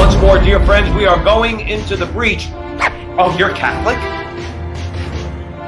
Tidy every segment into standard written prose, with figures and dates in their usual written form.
once more, dear friends, we are going into the breach. Oh, you're Catholic?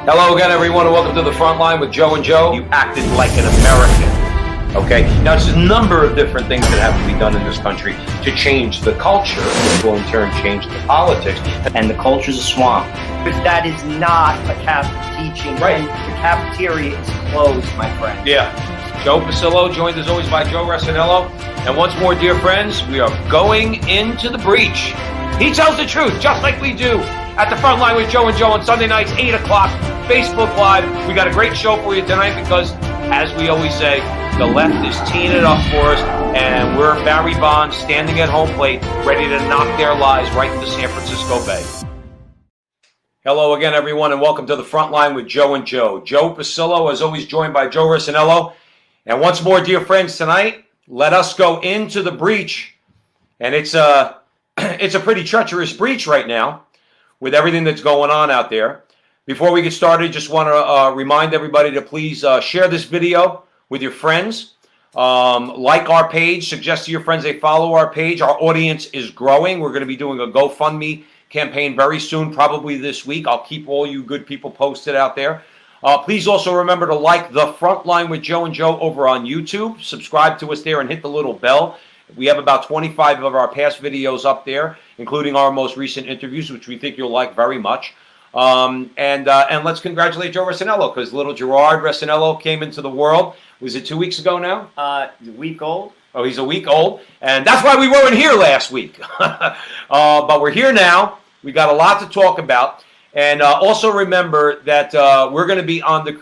Hello again, everyone, and welcome to the Frontline with Joe and Joe. You acted like an American, okay? Now, there's a number of different things that have to be done in this country to change the culture, which will in turn change the politics. And the culture's a swamp. Because that is not a Catholic teaching. Right. And the cafeteria is closed, my friend. Yeah. Joe Pasillo, joined as always by Joe Resinello. And once more, dear friends, we are going into the breach. He tells the truth, just like we do at the Frontline with Joe and Joe on Sunday nights, 8 o'clock, Facebook Live. We got a great show for you tonight because, as we always say, the left is teeing it up for us, and we're Barry Bonds standing at home plate, ready to knock their lies right into San Francisco Bay. Hello again, everyone, and welcome to the Frontline with Joe and Joe. Joe Pasillo, as always, joined by Joe Resinello. And once more, dear friends, tonight, let us go into the breach. And it's a pretty treacherous breach right now with everything that's going on out there. Before we get started, just want to remind everybody to please share this video with your friends. Like our page. Suggest to your friends they follow our page. Our audience is growing. We're going to be doing a GoFundMe campaign very soon, probably this week. I'll keep all you good people posted out there. Please also remember to like the Frontline with Joe and Joe over on YouTube. Subscribe to us there and hit the little bell. We have about 25 of our past videos up there, including our most recent interviews, which we think you'll like very much. And let's congratulate Joe Resinello, because little Gerard Resinello came into the world. Was it 2 weeks ago now? A week old. Oh, he's a week old. And that's why we weren't here last week. But we're here now. We got a lot to talk about. And also remember that we're going to be on the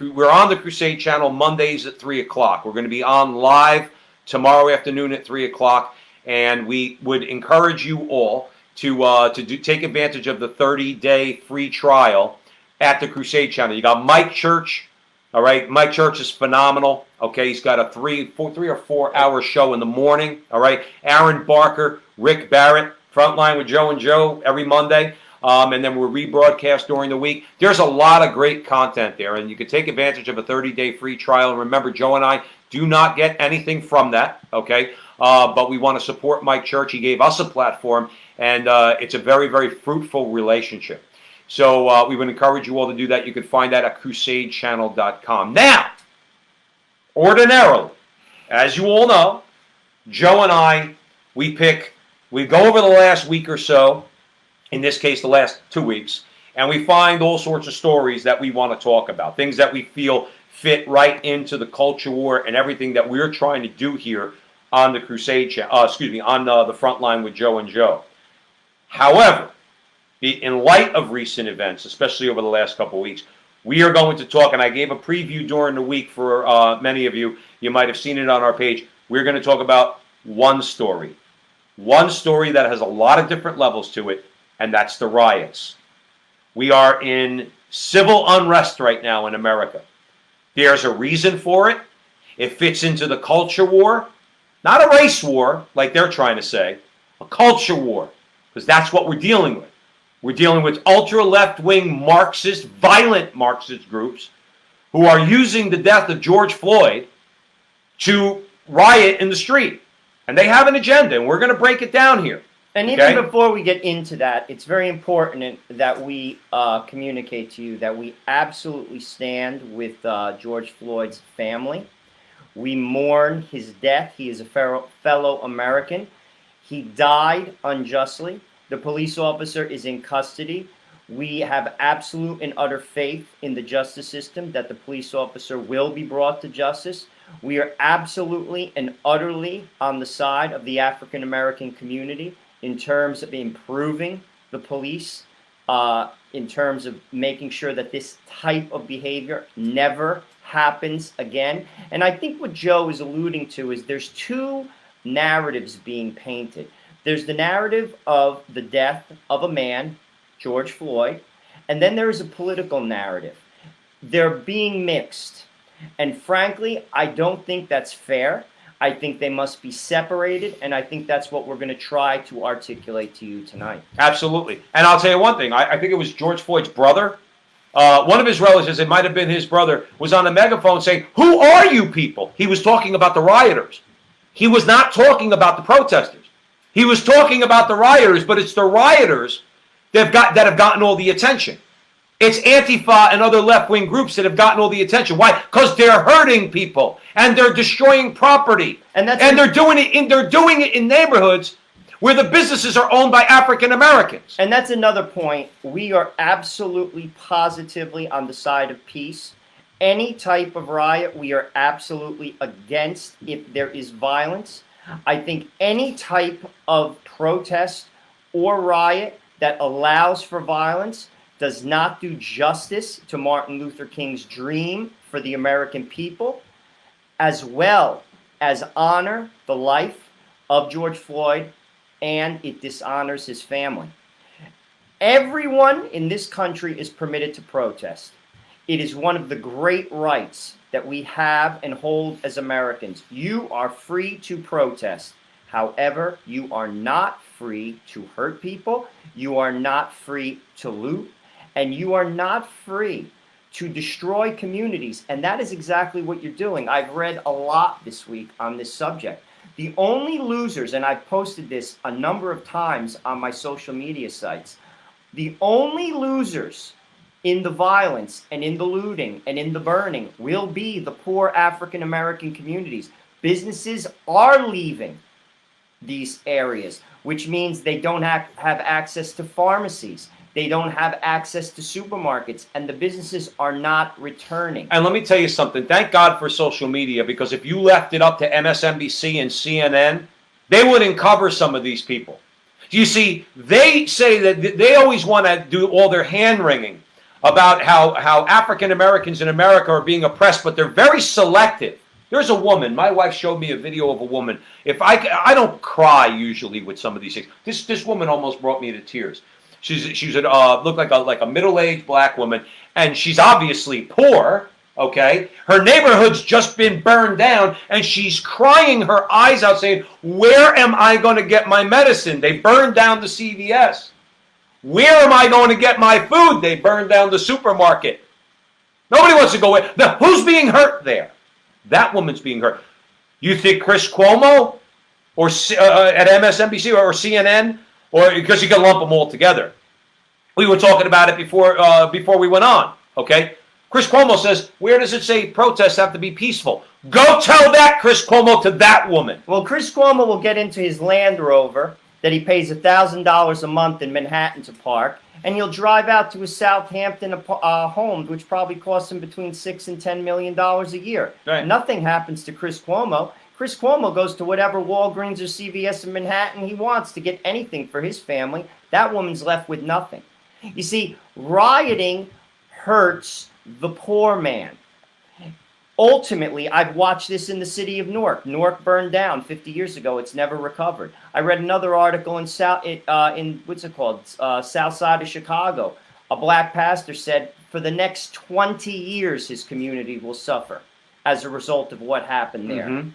Crusade channel Mondays at 3 o'clock. We're going to be on live tomorrow afternoon at 3 o'clock. And we would encourage you all to take advantage of the 30-day free trial at the Crusade channel. You got Mike Church. All right, Mike Church is phenomenal. Okay, he's got a 3 or 4 hour show in the morning. All right, Aaron Barker, Rick Barrett, Frontline with Joe and Joe every Monday. And then we're rebroadcast during the week. There's a lot of great content there, and you can take advantage of a 30-day free trial. And remember, Joe and I do not get anything from that, okay? But we want to support Mike Church. He gave us a platform, and it's a very, very fruitful relationship. So we would encourage you all to do that. You can find that at crusadechannel.com. Now, ordinarily, as you all know, Joe and I, we go over the last week or so, in this case, the last 2 weeks, and we find all sorts of stories that we want to talk about, things that we feel fit right into the culture war and everything that we're trying to do here on the Crusade channel, on the Frontline with Joe and Joe. However, in light of recent events, especially over the last couple of weeks, we are going to talk, and I gave a preview during the week for many of you. You might have seen it on our page. We're going to talk about one story that has a lot of different levels to it, and that's the riots. We are in civil unrest right now in America. There's a reason for it. It fits into the culture war, not a race war like they're trying to say, a culture war, because that's what we're dealing with. We're dealing with ultra left-wing Marxist, violent Marxist groups who are using the death of George Floyd to riot in the street. And they have an agenda, and we're going to break it down here. And even before we get into that, it's very important that we communicate to you that we absolutely stand with George Floyd's family. We mourn his death. He is a fellow American. He died unjustly. The police officer is in custody. We have absolute and utter faith in the justice system that the police officer will be brought to justice. We are absolutely and utterly on the side of the African American community in terms of improving the police, in terms of making sure that this type of behavior never happens again. And I think what Joe is alluding to is there's two narratives being painted. There's the narrative of the death of a man, George Floyd, and then there is a political narrative. They're being mixed. And frankly, I don't think that's fair. I think they must be separated, and I think that's what we're going to try to articulate to you tonight. Absolutely. And I'll tell you one thing. I think it was George Floyd's brother. One of his relatives, it might have been his brother, was on a megaphone saying, "Who are you people?" He was talking about the rioters. He was not talking about the protesters. He was talking about the rioters, but it's the rioters that have gotten all the attention. It's Antifa and other left-wing groups that have gotten all the attention. Why? Because they're hurting people and they're destroying property, and they're doing it in neighborhoods where the businesses are owned by African Americans. And that's another point. We are absolutely, positively on the side of peace. Any type of riot, we are absolutely against if there is violence. I think any type of protest or riot that allows for violence does not do justice to Martin Luther King's dream for the American people, as well as honor the life of George Floyd, and it dishonors his family. Everyone in this country is permitted to protest. It is one of the great rights that we have and hold as Americans. You are free to protest. However, you are not free to hurt people. You are not free to loot. And you are not free to destroy communities. And that is exactly what you're doing. I've read a lot this week on this subject. The only losers, and I've posted this a number of times on my social media sites, the only losers in the violence and in the looting and in the burning will be the poor African American communities. Businesses are leaving these areas, which means they don't have access to pharmacies. They don't have access to supermarkets, and the businesses are not returning. And let me tell you something. Thank God for social media, because if you left it up to MSNBC and CNN, they wouldn't cover some of these people. You see, they say that they always want to do all their hand-wringing about how African Americans in America are being oppressed, but they're very selective. There's a woman. My wife showed me a video of a woman. If I don't cry usually with some of these things. This woman almost brought me to tears. She's looked like a middle-aged black woman, and she's obviously poor. Okay, her neighborhood's just been burned down, and she's crying her eyes out, saying, "Where am I going to get my medicine? They burned down the CVS. Where am I going to get my food? They burned down the supermarket." Nobody wants to go in. Now, who's being hurt there? That woman's being hurt. You think Chris Cuomo or at MSNBC or CNN? Or because you can lump them all together. We were talking about it before we went on. Okay, Chris Cuomo says, "Where does it say protests have to be peaceful?" Go tell that, Chris Cuomo, to that woman. Well, Chris Cuomo will get into his Land Rover that he pays $1,000 a month in Manhattan to park, and he'll drive out to his Southampton home, which probably costs him between $6 and $10 million a year. Right. Nothing happens to Chris Cuomo. Chris Cuomo goes to whatever Walgreens or CVS in Manhattan he wants to get anything for his family. That woman's left with nothing. You see, rioting hurts the poor man. Ultimately, I've watched this in the city of Newark. Newark burned down 50 years ago. It's never recovered. I read another article in South side of Chicago. A black pastor said for the next 20 years his community will suffer as a result of what happened there. Mm-hmm.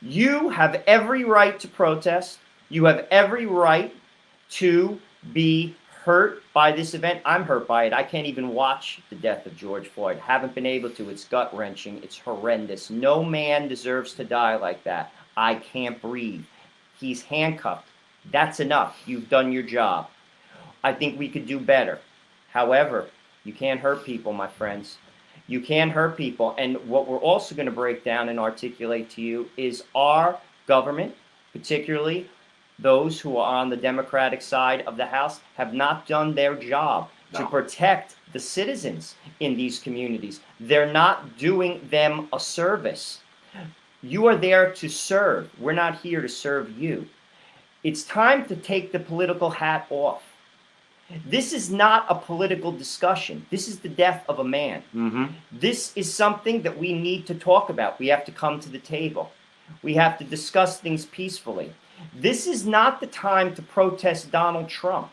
You have every right to protest. You have every right to be hurt by this event. I'm hurt by it. I can't even watch the death of George Floyd. Haven't been able to. It's gut-wrenching. It's horrendous. No man deserves to die like that. I can't breathe. He's handcuffed. That's enough. You've done your job. I think we could do better. However, you can't hurt people, my friends. You can hurt people. And what we're also going to break down and articulate to you is our government, particularly those who are on the Democratic side of the House, have not done their job to protect the citizens in these communities. They're not doing them a service. You are there to serve. We're not here to serve you. It's time to take the political hat off. This is not a political discussion. This is the death of a man. Mm-hmm. This is something that we need to talk about. We have to come to the table. We have to discuss things peacefully. This is not the time to protest Donald Trump.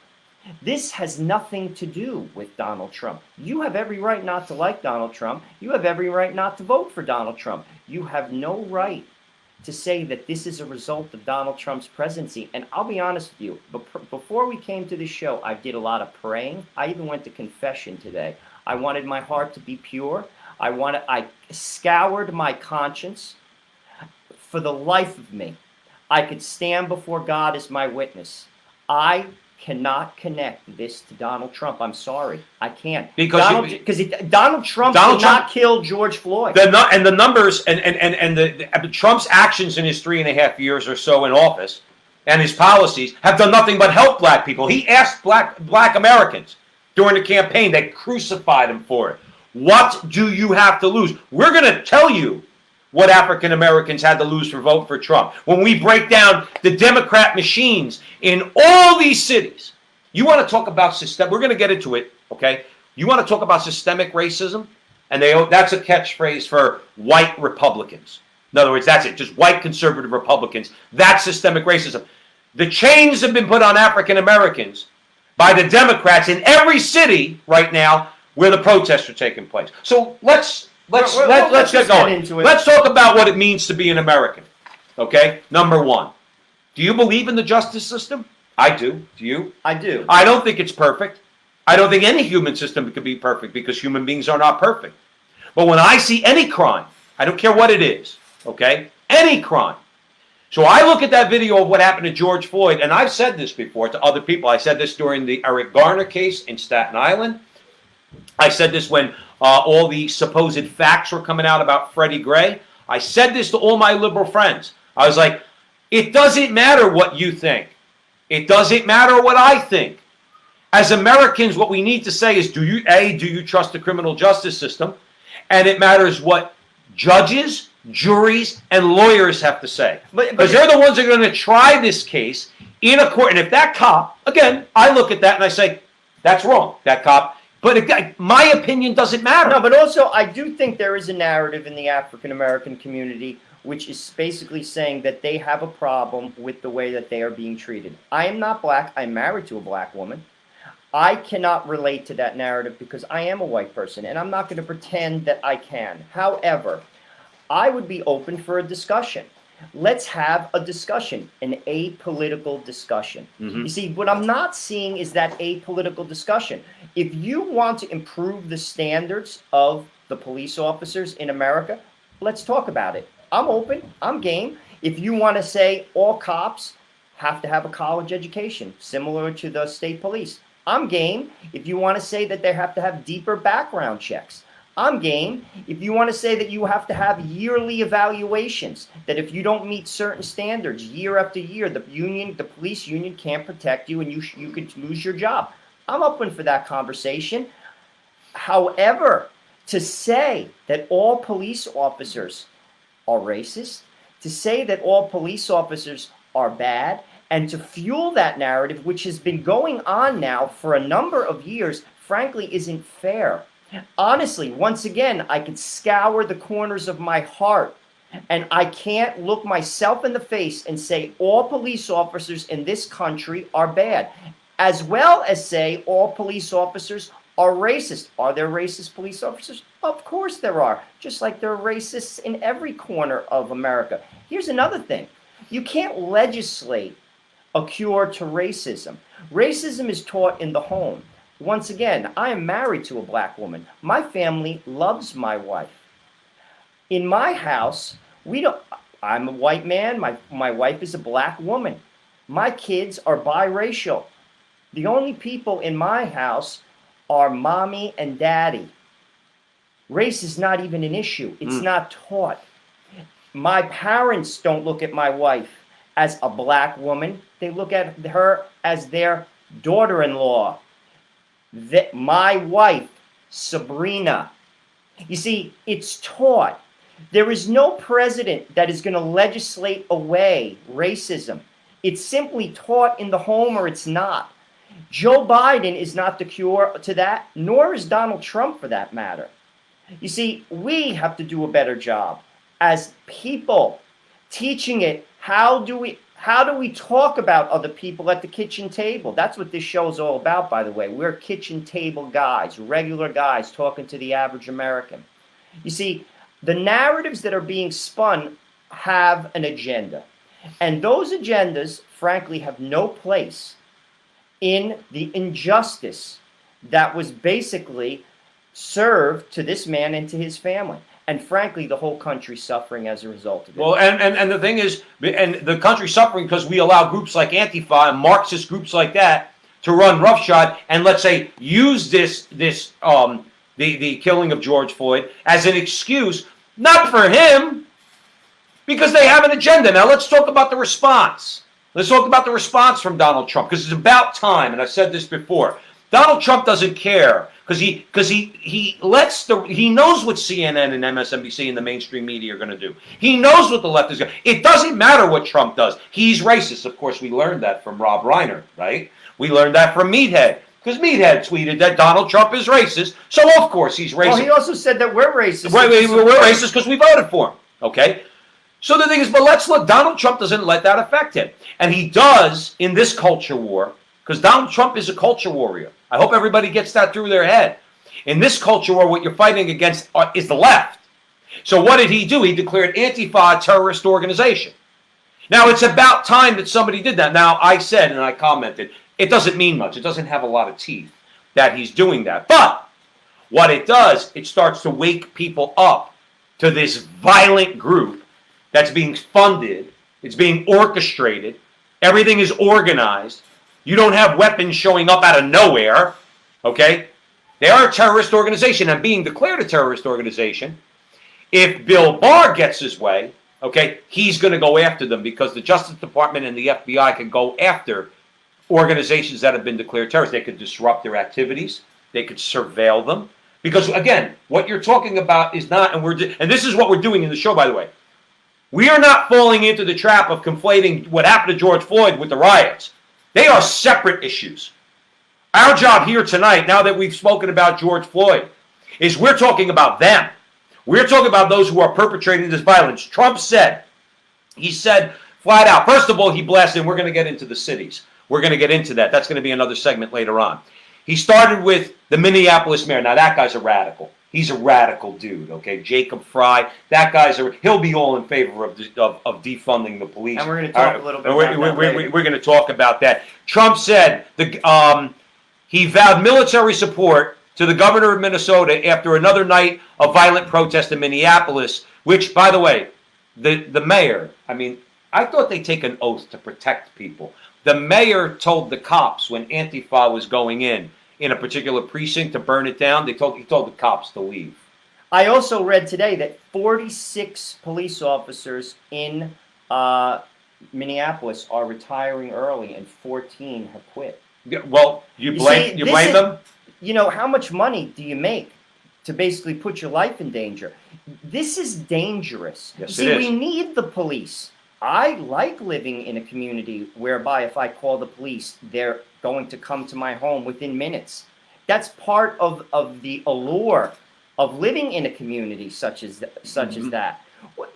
This has nothing to do with Donald Trump. You have every right not to like Donald Trump. You have every right not to vote for Donald Trump. You have no right to say that this is a result of Donald Trump's presidency. And I'll be honest with you, before we came to this show, I did a lot of praying. I even went to confession today. I wanted my heart to be pure. I scoured my conscience. For the life of me, I could stand before God as my witness. I cannot connect this to Donald Trump. I'm sorry. I can't. Because Donald Trump did not kill George Floyd. The numbers and the Trump's actions in his 3.5 years or so in office and his policies have done nothing but help black people. He asked black Americans during the campaign, they crucified him for it. What do you have to lose? We're going to tell you what African Americans had to lose for vote for Trump. When we break down the Democrat machines in all these cities, you want to talk about system. We're going to get into it, okay? You want to talk about systemic racism, and that's a catchphrase for white Republicans. In other words, that's it, just white conservative Republicans. That's systemic racism. The chains have been put on African Americans by the Democrats in every city right now where the protests are taking place. So let's get going. Let's talk about what it means to be an American. Okay? Number one, do you believe in the justice system? I do. Do you? I do. I don't think it's perfect. I don't think any human system could be perfect because human beings are not perfect. But when I see any crime, I don't care what it is, okay? Any crime. So I look at that video of what happened to George Floyd, and I've said this before to other people. I said this during the Eric Garner case in Staten Island. I said this when all the supposed facts were coming out about Freddie Gray. I said this to all my liberal friends. I was like, it doesn't matter what you think. It doesn't matter what I think. As Americans, what we need to say is, do you trust the criminal justice system? And it matters what judges, juries, and lawyers have to say. Because they're the ones that are going to try this case in a court. And if that cop, again, I look at that and I say, that's wrong, that cop. But my opinion doesn't matter. No, but also I do think there is a narrative in the African American community which is basically saying that they have a problem with the way that they are being treated. I am not black. I'm married to a black woman. I cannot relate to that narrative because I am a white person, and I'm not going to pretend that I can. However, I would be open for a discussion. Let's have a discussion, an apolitical discussion. Mm-hmm. You see, what I'm not seeing is that apolitical discussion. If you want to improve the standards of the police officers in America, let's talk about it. I'm open. I'm game. If you want to say all cops have to have a college education, similar to the state police, I'm game. If you want to say that they have to have deeper background checks, I'm game. If you want to say that you have to have yearly evaluations, that if you don't meet certain standards year after year, the police union can't protect you and you could lose your job. I'm open for that conversation. However, to say that all police officers are racist, to say that all police officers are bad, and to fuel that narrative, which has been going on now for a number of years, frankly, isn't fair. Honestly, once again, I could scour the corners of my heart, and I can't look myself in the face and say all police officers in this country are bad, as well as say all police officers are racist. Are there racist police officers? Of course there are, just like there are racists in every corner of America. Here's another thing. You can't legislate a cure to racism. Racism is taught in the home. Once again, I am married to a black woman. My family loves my wife. In my house, I'm a white man. My wife is a black woman. My kids are biracial. The only people in my house are mommy and daddy. Race is not even an issue. It's not taught. My parents don't look at my wife as a black woman. They look at her as their daughter-in-law. My wife, Sabrina. You see, it's taught. There is no president that is going to legislate away racism. It's simply taught in the home or it's not. Joe Biden is not the cure to that, nor is Donald Trump for that matter. You see, we have to do a better job as people teaching it. How do we talk about other people at the kitchen table? That's what this show is all about, by the way. We're kitchen table guys, regular guys talking to the average American. You see, the narratives that are being spun have an agenda. And those agendas, frankly, have no place in the injustice that was basically served to this man and to his family. And frankly, the whole country's suffering as a result of it. Well, and the thing is, and the country's suffering because we allow groups like Antifa and Marxist groups like that to run roughshod and, let's say, use the killing of George Floyd as an excuse, not for him, because they have an agenda. Now let's talk about the response. Let's talk about the response from Donald Trump, because it's about time, and I've said this before. Donald Trump doesn't care because he knows what CNN and MSNBC and the mainstream media are going to do. He knows what the left is going to do. It doesn't matter what Trump does. He's racist. Of course, we learned that from Rob Reiner, right? We learned that from Meathead, because Meathead tweeted that Donald Trump is racist, so of course he's racist. Well, he also said that we're racist. We're racist because we voted for him, okay? So the thing is, but let's look, Donald Trump doesn't let that affect him. And he does in this culture war, because Donald Trump is a culture warrior. I hope everybody gets that through their head. In this culture war, what you're fighting against is the left. So what did he do? He declared Antifa a terrorist organization. Now, it's about time that somebody did that. Now, I said, and I commented, it doesn't mean much. It doesn't have a lot of teeth that he's doing that. But what it does, it starts to wake people up to this violent group that's being funded. It's being orchestrated. Everything is organized. You don't have weapons showing up out of nowhere, okay? They are a terrorist organization and being declared a terrorist organization. If Bill Barr gets his way, okay, he's going to go after them because the Justice Department and the FBI can go after organizations that have been declared terrorists. They could disrupt their activities. They could surveil them. Because, again, what you're talking about is not, and this is what we're doing in the show, by the way. We are not falling into the trap of conflating what happened to George Floyd with the riots. They are separate issues. Our job here tonight, now that we've spoken about George Floyd, is we're talking about them. We're talking about those who are perpetrating this violence. Trump said, he said flat out, first of all, he blasted, and we're going to get into the cities. We're going to get into that. That's going to be another segment later on. He started with the Minneapolis mayor. Now, that guy's a radical. He's a radical dude, okay? Jacob Fry, that guy's he'll be all in favor of defunding the police. And we're going to talk a little bit about that later. We're going to talk about that. Trump said he vowed military support to the governor of Minnesota after another night of violent protest in Minneapolis, which, by the way, the mayor, I mean, I thought they take an oath to protect people. The mayor told the cops when Antifa was going in a particular precinct to burn it down, he told the cops to leave. I also read today that 46 police officers in Minneapolis are retiring early and 14 have quit. Yeah, well, you blame them? You know, how much money do you make to basically put your life in danger? This is dangerous. Yes, See, it is. we need the police. I like living in a community whereby if I call the police, they're going to come to my home within minutes. That's part of the allure of living in a community such as that.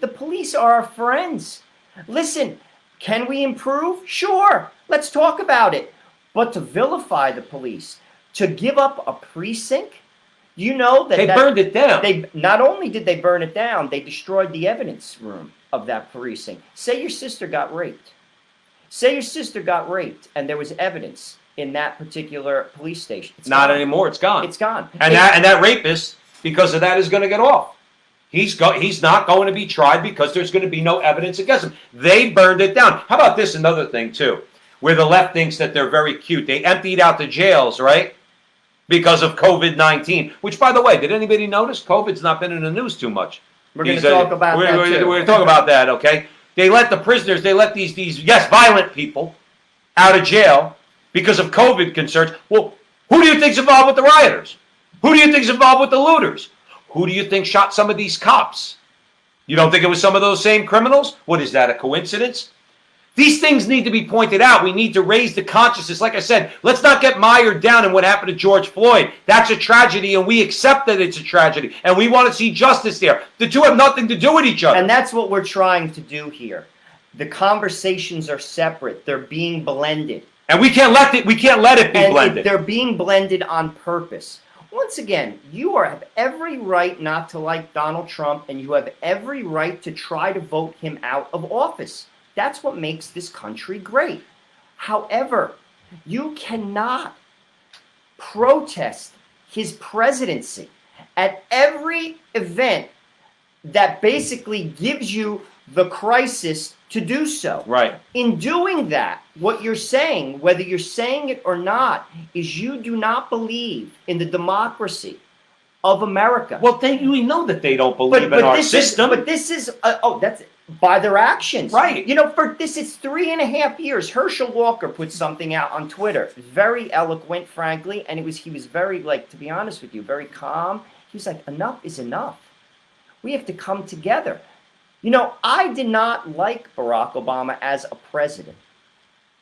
The police are our friends. Listen, can we improve? Sure. Let's talk about it. But to vilify the police, to give up a precinct, you know that they burned it down. They not only did they burn it down, they destroyed the evidence room of that precinct. Say your sister got raped. Say your sister got raped, and there was evidence in that particular police station. It's not gone. anymore. It's gone. It's gone. And that rapist, because of that, is going to get off. He's not going to be tried because there's going to be no evidence against him. They burned it down. How about this? Another thing too, where the left thinks that they're very cute. They emptied out the jails, right? Because of COVID-19. Which, by the way, did anybody notice? COVID's not been in the news too much. We're going to talk about that too. We're going to talk about that, okay? They let the prisoners, they let these violent people out of jail because of COVID concerns. Well, who do you think's involved with the rioters? Who do you think's involved with the looters? Who do you think shot some of these cops? You don't think it was some of those same criminals? What is that, a coincidence? These things need to be pointed out. We need to raise the consciousness. Like I said, let's not get mired down in what happened to George Floyd. That's a tragedy, and we accept that it's a tragedy, and we want to see justice there. The two have nothing to do with each other. And that's what we're trying to do here. The conversations are separate. They're being blended. And we can't let it be blended. They're being blended on purpose. Once again, you have every right not to like Donald Trump, and you have every right to try to vote him out of office. That's what makes this country great. However, you cannot protest his presidency at every event that basically gives you the crisis to do so. Right. In doing that, what you're saying, whether you're saying it or not, is you do not believe in the democracy of America. Well, we know that they don't believe in our system. But this is, that's by their actions. Right. You know, for this, it's 3.5 years. Herschel Walker put something out on Twitter, very eloquent, frankly, and he was very, like, to be honest with you, very calm. He was like, enough is enough. We have to come together. You know, I did not like Barack Obama as a president.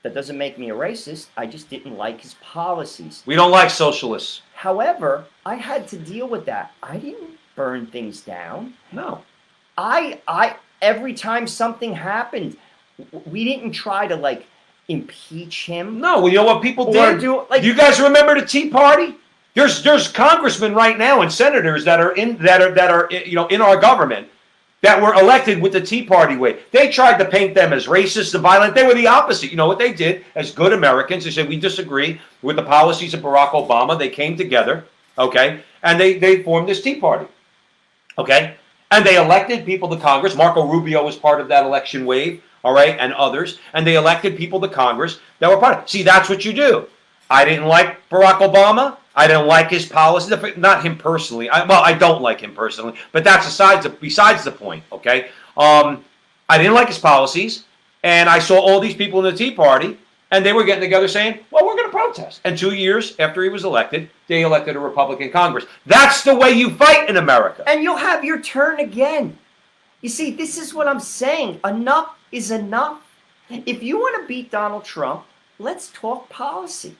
That doesn't make me a racist. I just didn't like his policies. We don't like socialists. However, I had to deal with that. I didn't burn things down. No. Every time something happened, we didn't try to, like, impeach him. No, well, you know what people did? Do you guys remember the Tea Party? There's congressmen right now and senators that are in our government that were elected with the Tea Party way. They tried to paint them as racist and violent. They were the opposite. You know what they did? As good Americans, they said, we disagree with the policies of Barack Obama. They came together, okay, and they formed this Tea Party, okay? And they elected people to Congress. Marco Rubio was part of that election wave, all right, and others. And they elected people to Congress that were part of it. See, that's what you do. I didn't like Barack Obama. I didn't like his policies. Not him personally. I don't like him personally. But that's besides the point, okay? I didn't like his policies. And I saw all these people in the Tea Party, and they were getting together saying, well, we're going to protest. And 2 years after he was elected, they elected a Republican Congress. That's the way you fight in America. And you'll have your turn again. You see, this is what I'm saying. Enough is enough. If you want to beat Donald Trump, let's talk policy.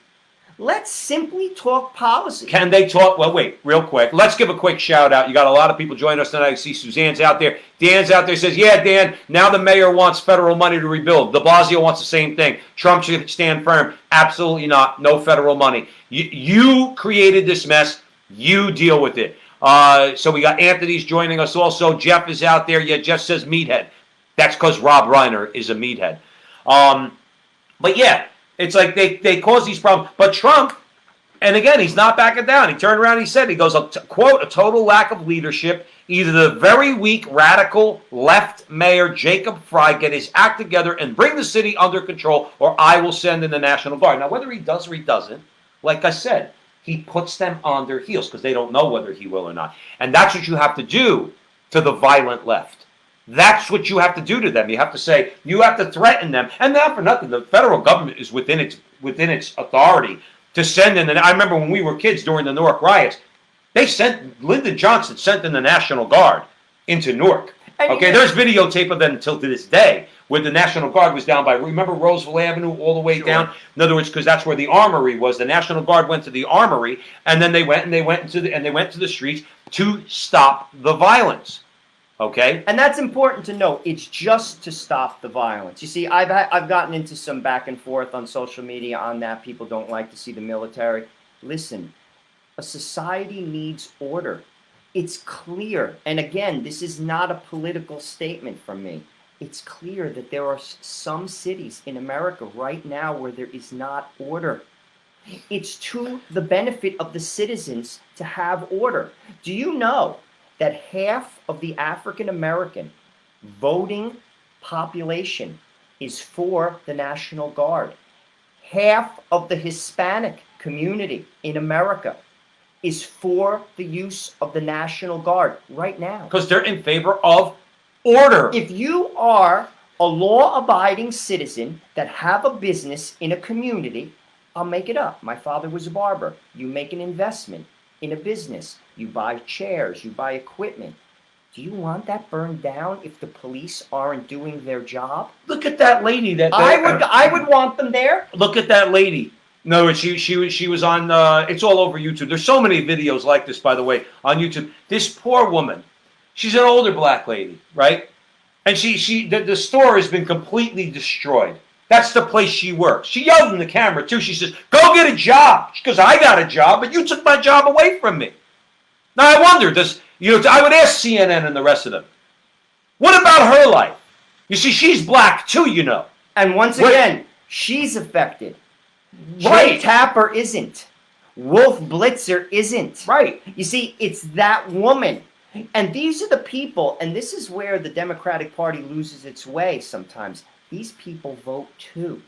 Let's simply talk policy. Can they talk? Well, wait, real quick. Let's give a quick shout out. You got a lot of people joining us tonight. I see Suzanne's out there. Dan's out there, says, yeah, Dan, now the mayor wants federal money to rebuild. De Blasio wants the same thing. Trump should stand firm. Absolutely not. No federal money. You created this mess. You deal with it. So we got Anthony's joining us also. Jeff is out there. Yeah, Jeff says meathead. That's because Rob Reiner is a meathead. But yeah. It's like they cause these problems. But Trump, and again, he's not backing down. He turned around and he said, he goes, quote, a total lack of leadership. Either the very weak, radical left mayor, Jacob Fry, get his act together and bring the city under control, or I will send in the National Guard. Now, whether he does or he doesn't, like I said, he puts them on their heels because they don't know whether he will or not. And that's what you have to do to the violent left. That's what you have to do to them. You have to say, you have to threaten them. And not for nothing, the federal government is within its authority to send in. And I remember when we were kids during the Newark riots, Lyndon Johnson sent in the National Guard into Newark. Okay, there's videotape of them until to this day, where the National Guard was down by, remember Roseville Avenue all the way down? In other words, because that's where the armory was. The National Guard went to the armory, and then they went to the streets to stop the violence. Okay, and that's important to note. It's just to stop the violence. You see, I've gotten into some back and forth on social media on that. People don't like to see the military. Listen, a society needs order. It's clear, and again, this is not a political statement from me. It's clear that there are some cities in America right now where there is not order. It's to the benefit of the citizens to have order. Do you know that half of the African American voting population is for the National Guard? Half of the Hispanic community in America is for the use of the National Guard right now. Because they're in favor of order. If you are a law-abiding citizen that have a business in a community, I'll make it up. My father was a barber. You make an investment in a business. You buy chairs, you buy equipment. Do you want that burned down if the police aren't doing their job? Look at that lady. I would want them there. Look at that lady. No, she was on. It's all over YouTube. There's so many videos like this, by the way, on YouTube. This poor woman. She's an older black lady, right? And the store has been completely destroyed. That's the place she works. She yelled in the camera too. She says, "Go get a job." She goes, "I got a job, but you took my job away from me." Now I wonder, I would ask CNN and the rest of them, what about her life? You see, she's black too, you know. And once again, she's affected. Right. Jay Tapper isn't. Wolf Blitzer isn't. Right. You see, it's that woman. And these are the people, and this is where the Democratic Party loses its way sometimes. These people vote too.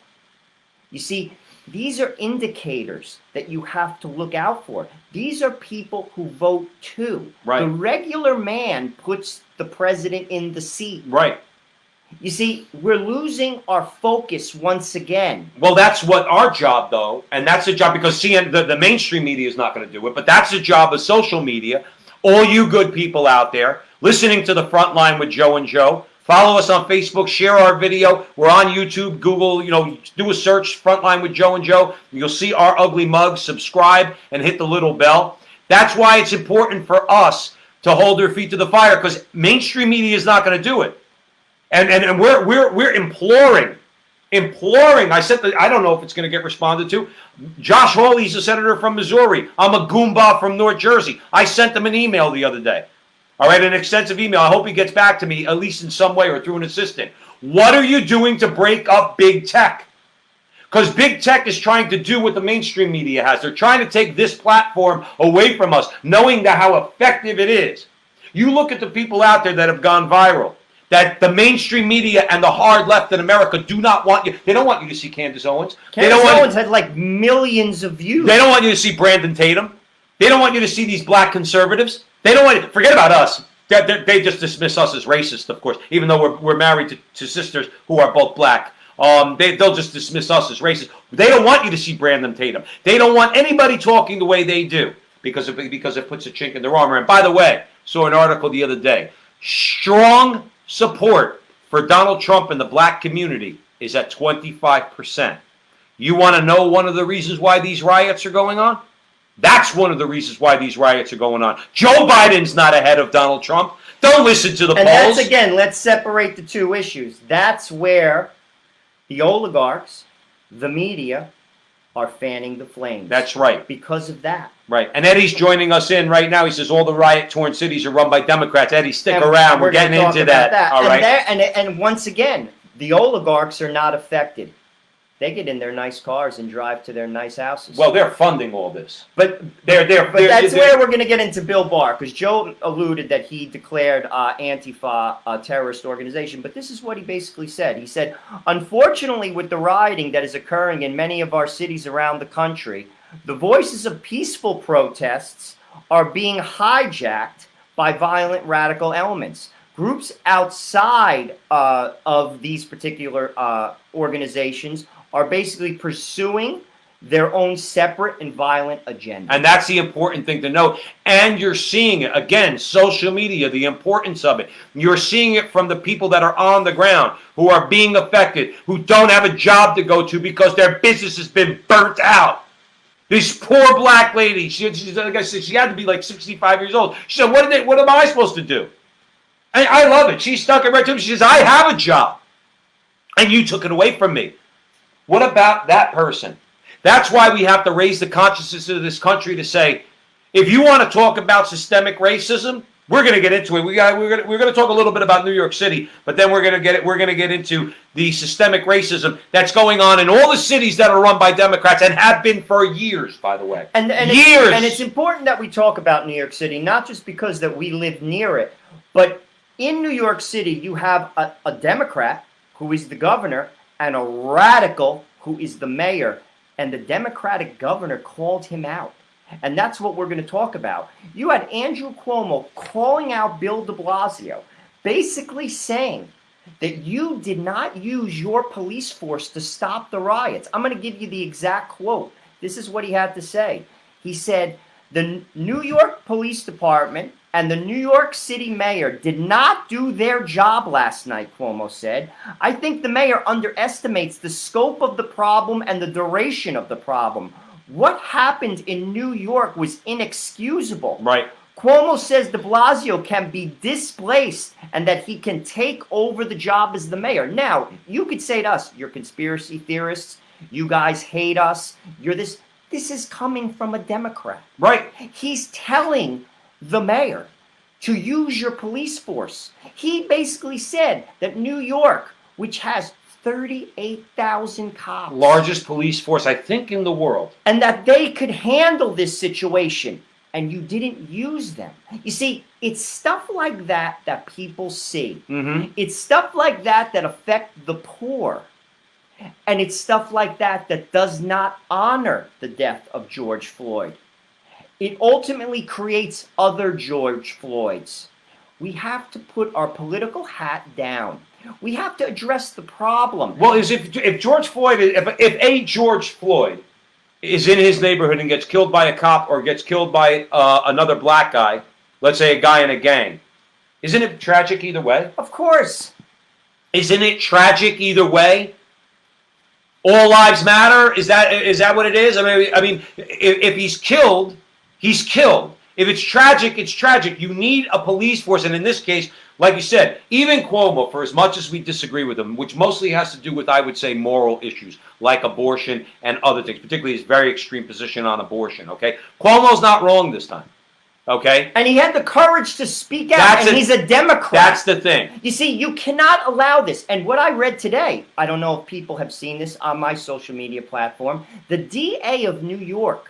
You see, these are indicators that you have to look out for. These are people who vote too. Right. The regular man puts the president in the seat. Right. You see, we're losing our focus once again. Well, that's what our job, though, and that's the job, because the mainstream media is not going to do it, but that's the job of social media. All you good people out there listening to the Frontline with Joe and Joe, follow us on Facebook, share our video. We're on YouTube, Google, do a search, Frontline with Joe and Joe. You'll see our ugly mugs. Subscribe and hit the little bell. That's why it's important for us to hold their feet to the fire, because mainstream media is not going to do it. And we're imploring. I said that, I don't know if it's going to get responded to. Josh Hawley's a senator from Missouri. I'm a Goomba from North Jersey. I sent them an email the other day. All right, an extensive email. I hope he gets back to me, at least in some way or through an assistant. What are you doing to break up big tech? Because big tech is trying to do what the mainstream media has. They're trying to take this platform away from us, knowing that how effective it is. You look at the people out there that have gone viral, that the mainstream media and the hard left in America do not want you. They don't want you to see Candace Owens. Candace Owens had like millions of views. They don't want you to see Brandon Tatum. They don't want you to see these black conservatives. They don't want you, forget about us. They just dismiss us as racist, of course, even though we're married to sisters who are both black. They'll just dismiss us as racist. They don't want you to see Brandon Tatum. They don't want anybody talking the way they do because it puts a chink in their armor. And by the way, saw an article the other day. Strong support for Donald Trump in the black community is at 25%. You want to know one of the reasons why these riots are going on? That's one of the reasons why these riots are going on. Joe Biden's not ahead of Donald Trump. Don't listen to the polls. And that's, again, let's separate the two issues. That's where the oligarchs, the media, are fanning the flames. That's right. Because of that. Right. And Eddie's joining us in right now. He says all the riot-torn cities are run by Democrats. Eddie, stick around. We're getting into that. All right. And once again, the oligarchs are not affected. They get in their nice cars and drive to their nice houses. Well, they're funding all this. But that's where we're going to get into Bill Barr, because Joe alluded that he declared Antifa a terrorist organization. But this is what he basically said. He said, unfortunately, with the rioting that is occurring in many of our cities around the country, the voices of peaceful protests are being hijacked by violent radical elements. Groups outside of these particular organizations are basically pursuing their own separate and violent agenda. And that's the important thing to know. And you're seeing it. Again, social media, the importance of it. You're seeing it from the people that are on the ground, who are being affected, who don't have a job to go to because their business has been burnt out. This poor black lady, like I said, she had to be like 65 years old. She said, what am I supposed to do? I love it. She stuck it right to me. She says, I have a job. And you took it away from me. What about that person? That's why we have to raise the consciousness of this country to say, if you want to talk about systemic racism, we're going to get into it. We're going to talk a little bit about New York City, but then we're going to get into the systemic racism that's going on in all the cities that are run by Democrats and have been for years, by the way. And years. And it's important that we talk about New York City, not just because that we live near it, but in New York City, you have a Democrat who is the governor and a radical who is the mayor, and the Democratic governor called him out. And that's what we're going to talk about. You had Andrew Cuomo calling out Bill de Blasio, basically saying that you did not use your police force to stop the riots. I'm going to give you the exact quote. This is what he had to say. He said, the New York Police Department and the New York City mayor did not do their job last night, Cuomo said. I think the mayor underestimates the scope of the problem and the duration of the problem. What happened in New York was inexcusable. Right. Cuomo says de Blasio can be displaced and that he can take over the job as the mayor. Now, you could say to us, you're conspiracy theorists, you guys hate us, you're this. This is coming from a Democrat. Right. He's telling the mayor to use your police force. He basically said that New York, which has 38,000 cops. Largest police force, I think, in the world. And that they could handle this situation. and you didn't use them. You see, it's stuff like that that people see. It's stuff like that that affect the poor. And it's stuff like that that does not honor the death of George Floyd. It ultimately creates other George Floyds. We have to put our political hat down. We have to address the problem. Well, if George Floyd, if a George Floyd is in his neighborhood and gets killed by a cop or gets killed by another black guy, let's say a guy in a gang, isn't it tragic either way? Of course. Isn't it tragic either way? All lives matter. Is that what it is? I mean, if he's killed, he's killed. If it's tragic, it's tragic. You need a police force, and in this case, like you said, even Cuomo, for as much as we disagree with him, which mostly has to do with, I would say, moral issues like abortion and other things, particularly his very extreme position on abortion. Okay, Cuomo's not wrong this time. Okay, and he had the courage to speak out, and he's a Democrat. That's the thing. You see, you cannot allow this. And what I read today, I don't know if people have seen this on my social media platform, the DA of New York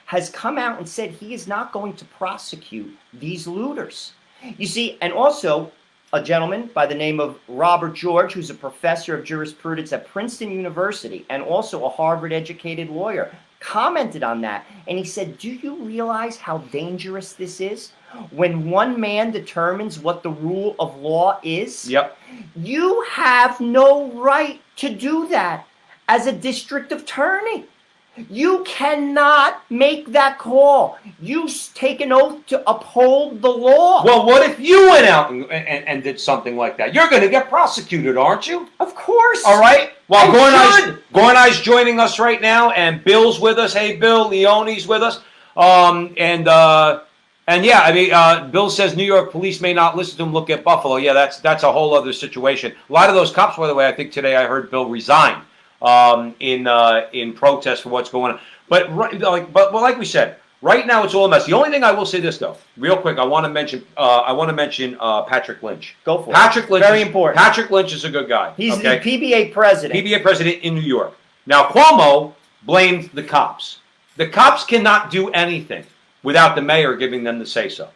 has come out and said he is not going to prosecute these looters. You see, and also a gentleman by the name of Robert George, who's a professor of jurisprudence at Princeton University and also a Harvard-educated lawyer, commented on that. And he said, do you realize how dangerous this is? When one man determines what the rule of law is, yep, you have no right to do that as a district attorney. You cannot make that call. You take an oath to uphold the law. Well, what if you went out and did something like that? You're going to get prosecuted, aren't you? Of course. All right. Well, Gornai's joining us right now, and Bill's with us. Hey, Bill, Leone's with us. And yeah, I mean, Bill says New York police may not listen to him. Look at Buffalo. Yeah, that's a whole other situation. A lot of those cops, by the way, I think today I heard Bill resign. In protest for what's going on, but like we said, right now it's all a mess. The only thing I will say this though, real quick, I want to mention Patrick Lynch. Go for it. Patrick Lynch, very important. Patrick Lynch is a good guy. He's the PBA president. PBA president in New York. Now Cuomo blamed the cops. The cops cannot do anything without the mayor giving them the say so.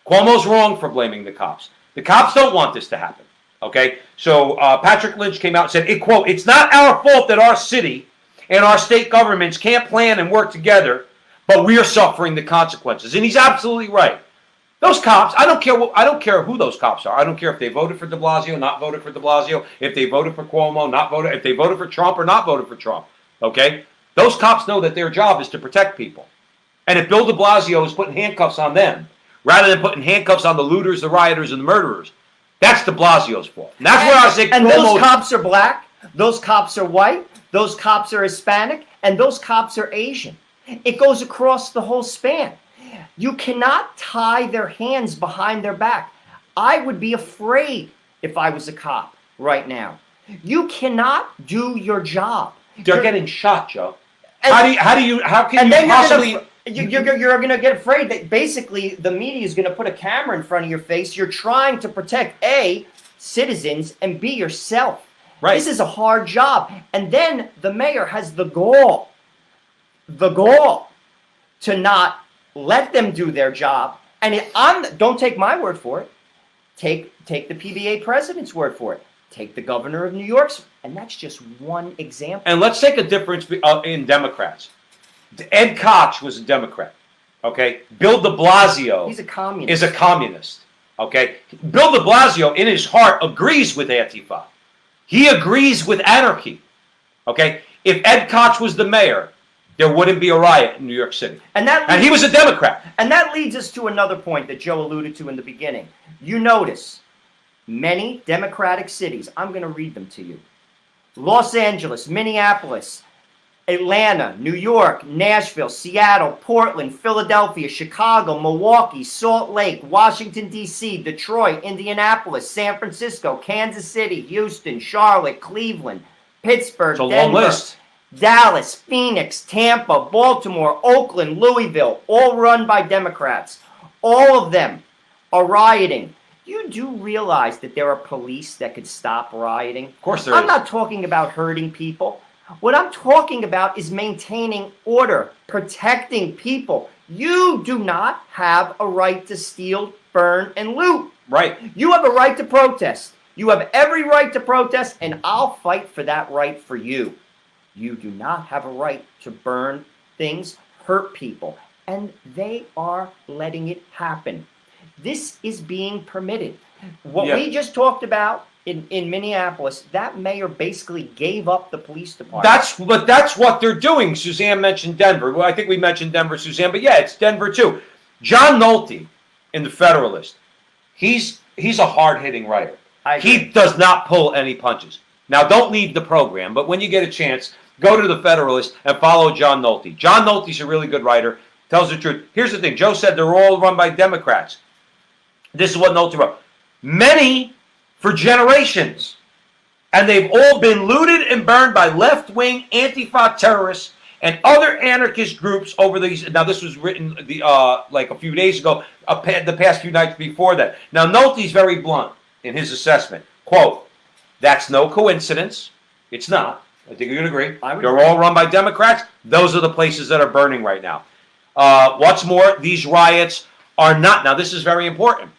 Cuomo's wrong for blaming the cops. The cops don't want this to happen. Okay, so Patrick Lynch came out and said, quote, it's not our fault that our city and our state governments can't plan and work together, but we are suffering the consequences. And he's absolutely right. Those cops, I don't care who those cops are. I don't care if they voted for de Blasio, not voted for de Blasio, if they voted for Cuomo, not voted, if they voted for Trump or not voted for Trump. Okay, those cops know that their job is to protect people. And if Bill de Blasio is putting handcuffs on them, rather than putting handcuffs on the looters, the rioters, and the murderers, that's de Blasio's fault. And that's where I say and those cops are black, those cops are white, those cops are Hispanic, and those cops are Asian. It goes across the whole span. You cannot tie their hands behind their back. I would be afraid if I was a cop right now. You cannot do your job. They're getting shot, Joe. How can you possibly... You're going to get afraid that basically the media is going to put a camera in front of your face. You're trying to protect, A, citizens, and B, yourself. Right. This is a hard job. And then the mayor has the gall to not let them do their job. And don't take my word for it. Take the PBA president's word for it. Take the governor of New York's. And that's just one example. And let's take a difference in Democrats. Ed Koch was a Democrat, okay? Bill de Blasio is a communist, okay? Bill de Blasio, in his heart, agrees with Antifa. He agrees with anarchy, okay? If Ed Koch was the mayor, there wouldn't be a riot in New York City. And he was a Democrat. And that leads us to another point that Joe alluded to in the beginning. You notice many Democratic cities, I'm going to read them to you. Los Angeles, Minneapolis, Atlanta, New York, Nashville, Seattle, Portland, Philadelphia, Chicago, Milwaukee, Salt Lake, Washington, D.C., Detroit, Indianapolis, San Francisco, Kansas City, Houston, Charlotte, Cleveland, Pittsburgh, Denver, Dallas, Phoenix, Tampa, Baltimore, Oakland, Louisville, all run by Democrats. All of them are rioting. You do realize that there are police that could stop rioting? Of course there is. I'm not talking about hurting people. What I'm talking about is maintaining order, protecting people. You do not have a right to steal, burn, and loot. Right. You have a right to protest. You have every right to protest, and I'll fight for that right for you. You do not have a right to burn things, hurt people, and they are letting it happen. This is being permitted. What we just talked about in Minneapolis, that mayor basically gave up the police department. That's what they're doing. Suzanne mentioned Denver. Well, I think we mentioned Denver, Suzanne, but yeah, it's Denver too. John Nolte in the Federalist, he's a hard-hitting writer. He does not pull any punches. Now, don't leave the program, but when you get a chance, go to the Federalist and follow John Nolte. John Nolte's a really good writer, tells the truth. Here's the thing. Joe said they're all run by Democrats. This is what Nolte wrote. Many for generations, and they've all been looted and burned by left-wing Antifa terrorists and other anarchist groups over these. Now, this was written like a few days ago, the past few nights before that. Now, Nolte's very blunt in his assessment. Quote, that's no coincidence. It's not. I think you're going to agree. They're all run by Democrats. Those are the places that are burning right now. What's more, these riots are not, now this is very important,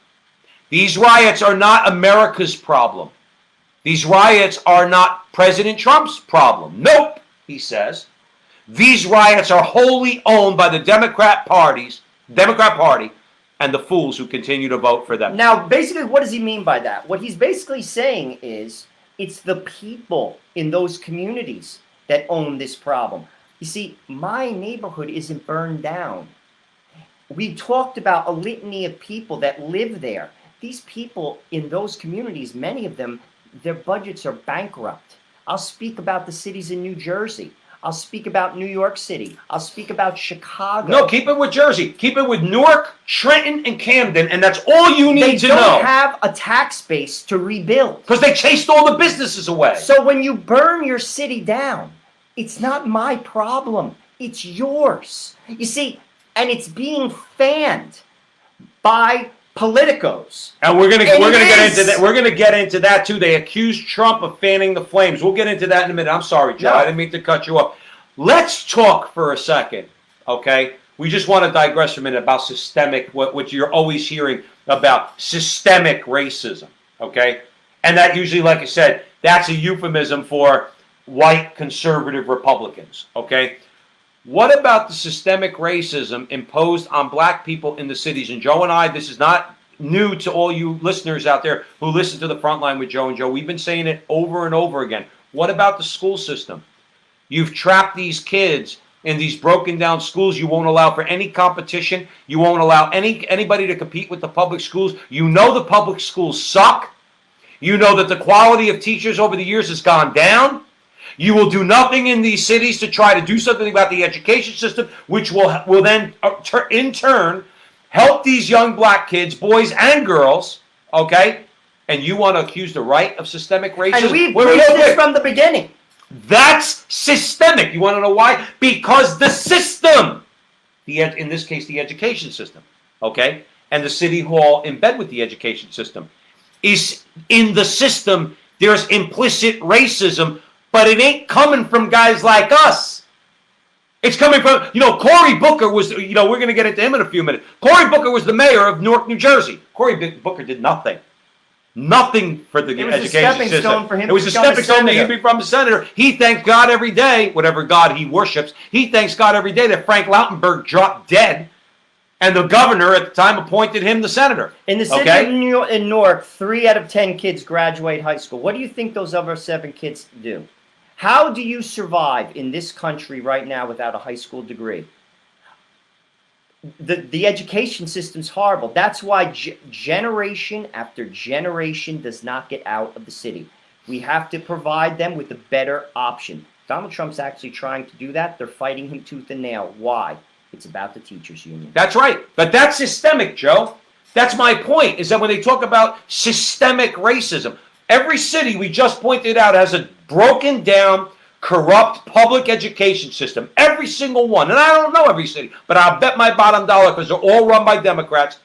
these riots are not America's problem. These riots are not President Trump's problem. Nope, he says. These riots are wholly owned by the Democrat Party, and the fools who continue to vote for them. Now, basically, what does he mean by that? What he's basically saying is it's the people in those communities that own this problem. You see, my neighborhood isn't burned down. We talked about a litany of people that live there. These people in those communities, many of them, their budgets are bankrupt. I'll speak about the cities in New Jersey. I'll speak about New York City. I'll speak about Chicago. No, keep it with Jersey. Keep it with Newark, Trenton, and Camden, and that's all you need to know. They don't have a tax base to rebuild. Because they chased all the businesses away. So when you burn your city down, it's not my problem. It's yours. You see, and it's being fanned by politicos. And we're gonna get into that. We're gonna get into that too. They accused Trump of fanning the flames. We'll get into that in a minute. I'm sorry, Joe. No. I didn't mean to cut you off. Let's talk for a second, okay? We just want to digress for a minute about systemic, what you're always hearing about, systemic racism, okay? And that usually, like I said, that's a euphemism for white conservative Republicans, okay? What about the systemic racism imposed on black people in the cities? And Joe and I, this is not new to all you listeners out there who listen to the Frontline with Joe and Joe. We've been saying it over and over again. What about the school system? You've trapped these kids in these broken down schools. You won't allow for any competition. You won't allow anybody to compete with the public schools. You know the public schools suck. You know that the quality of teachers over the years has gone down. You will do nothing in these cities to try to do something about the education system, which will then, in turn, help these young black kids, boys and girls, okay? And you want to accuse the right of systemic racism? And we've preached this from the beginning. That's systemic. You want to know why? Because the system, in this case, the education system, okay, and the city hall in bed with the education system, is in the system, there's implicit racism, but it ain't coming from guys like us. It's coming from, Cory Booker was, we're going to get into him in a few minutes. Cory Booker was the mayor of Newark, New Jersey. Cory Booker did nothing. Nothing for the education system. It was a stepping stone for him. It was a stepping stone to become a senator. He thanks God every day, whatever God he worships, he thanks God every day that Frank Lautenberg dropped dead, and the governor at the time appointed him the senator. In the city of Newark, 3 out of 10 kids graduate high school. What do you think those other 7 kids do? How do you survive in this country right now without a high school degree? The education system's horrible. That's why generation after generation does not get out of the city. We have to provide them with a better option. Donald Trump's actually trying to do that. They're fighting him tooth and nail. Why? It's about the teachers union. That's right. But that's systemic, Joe. That's my point, is that when they talk about systemic racism, every city we just pointed out has a broken down, corrupt public education system. Every single one. And I don't know every city, but I'll bet my bottom dollar because they're all run by Democrats.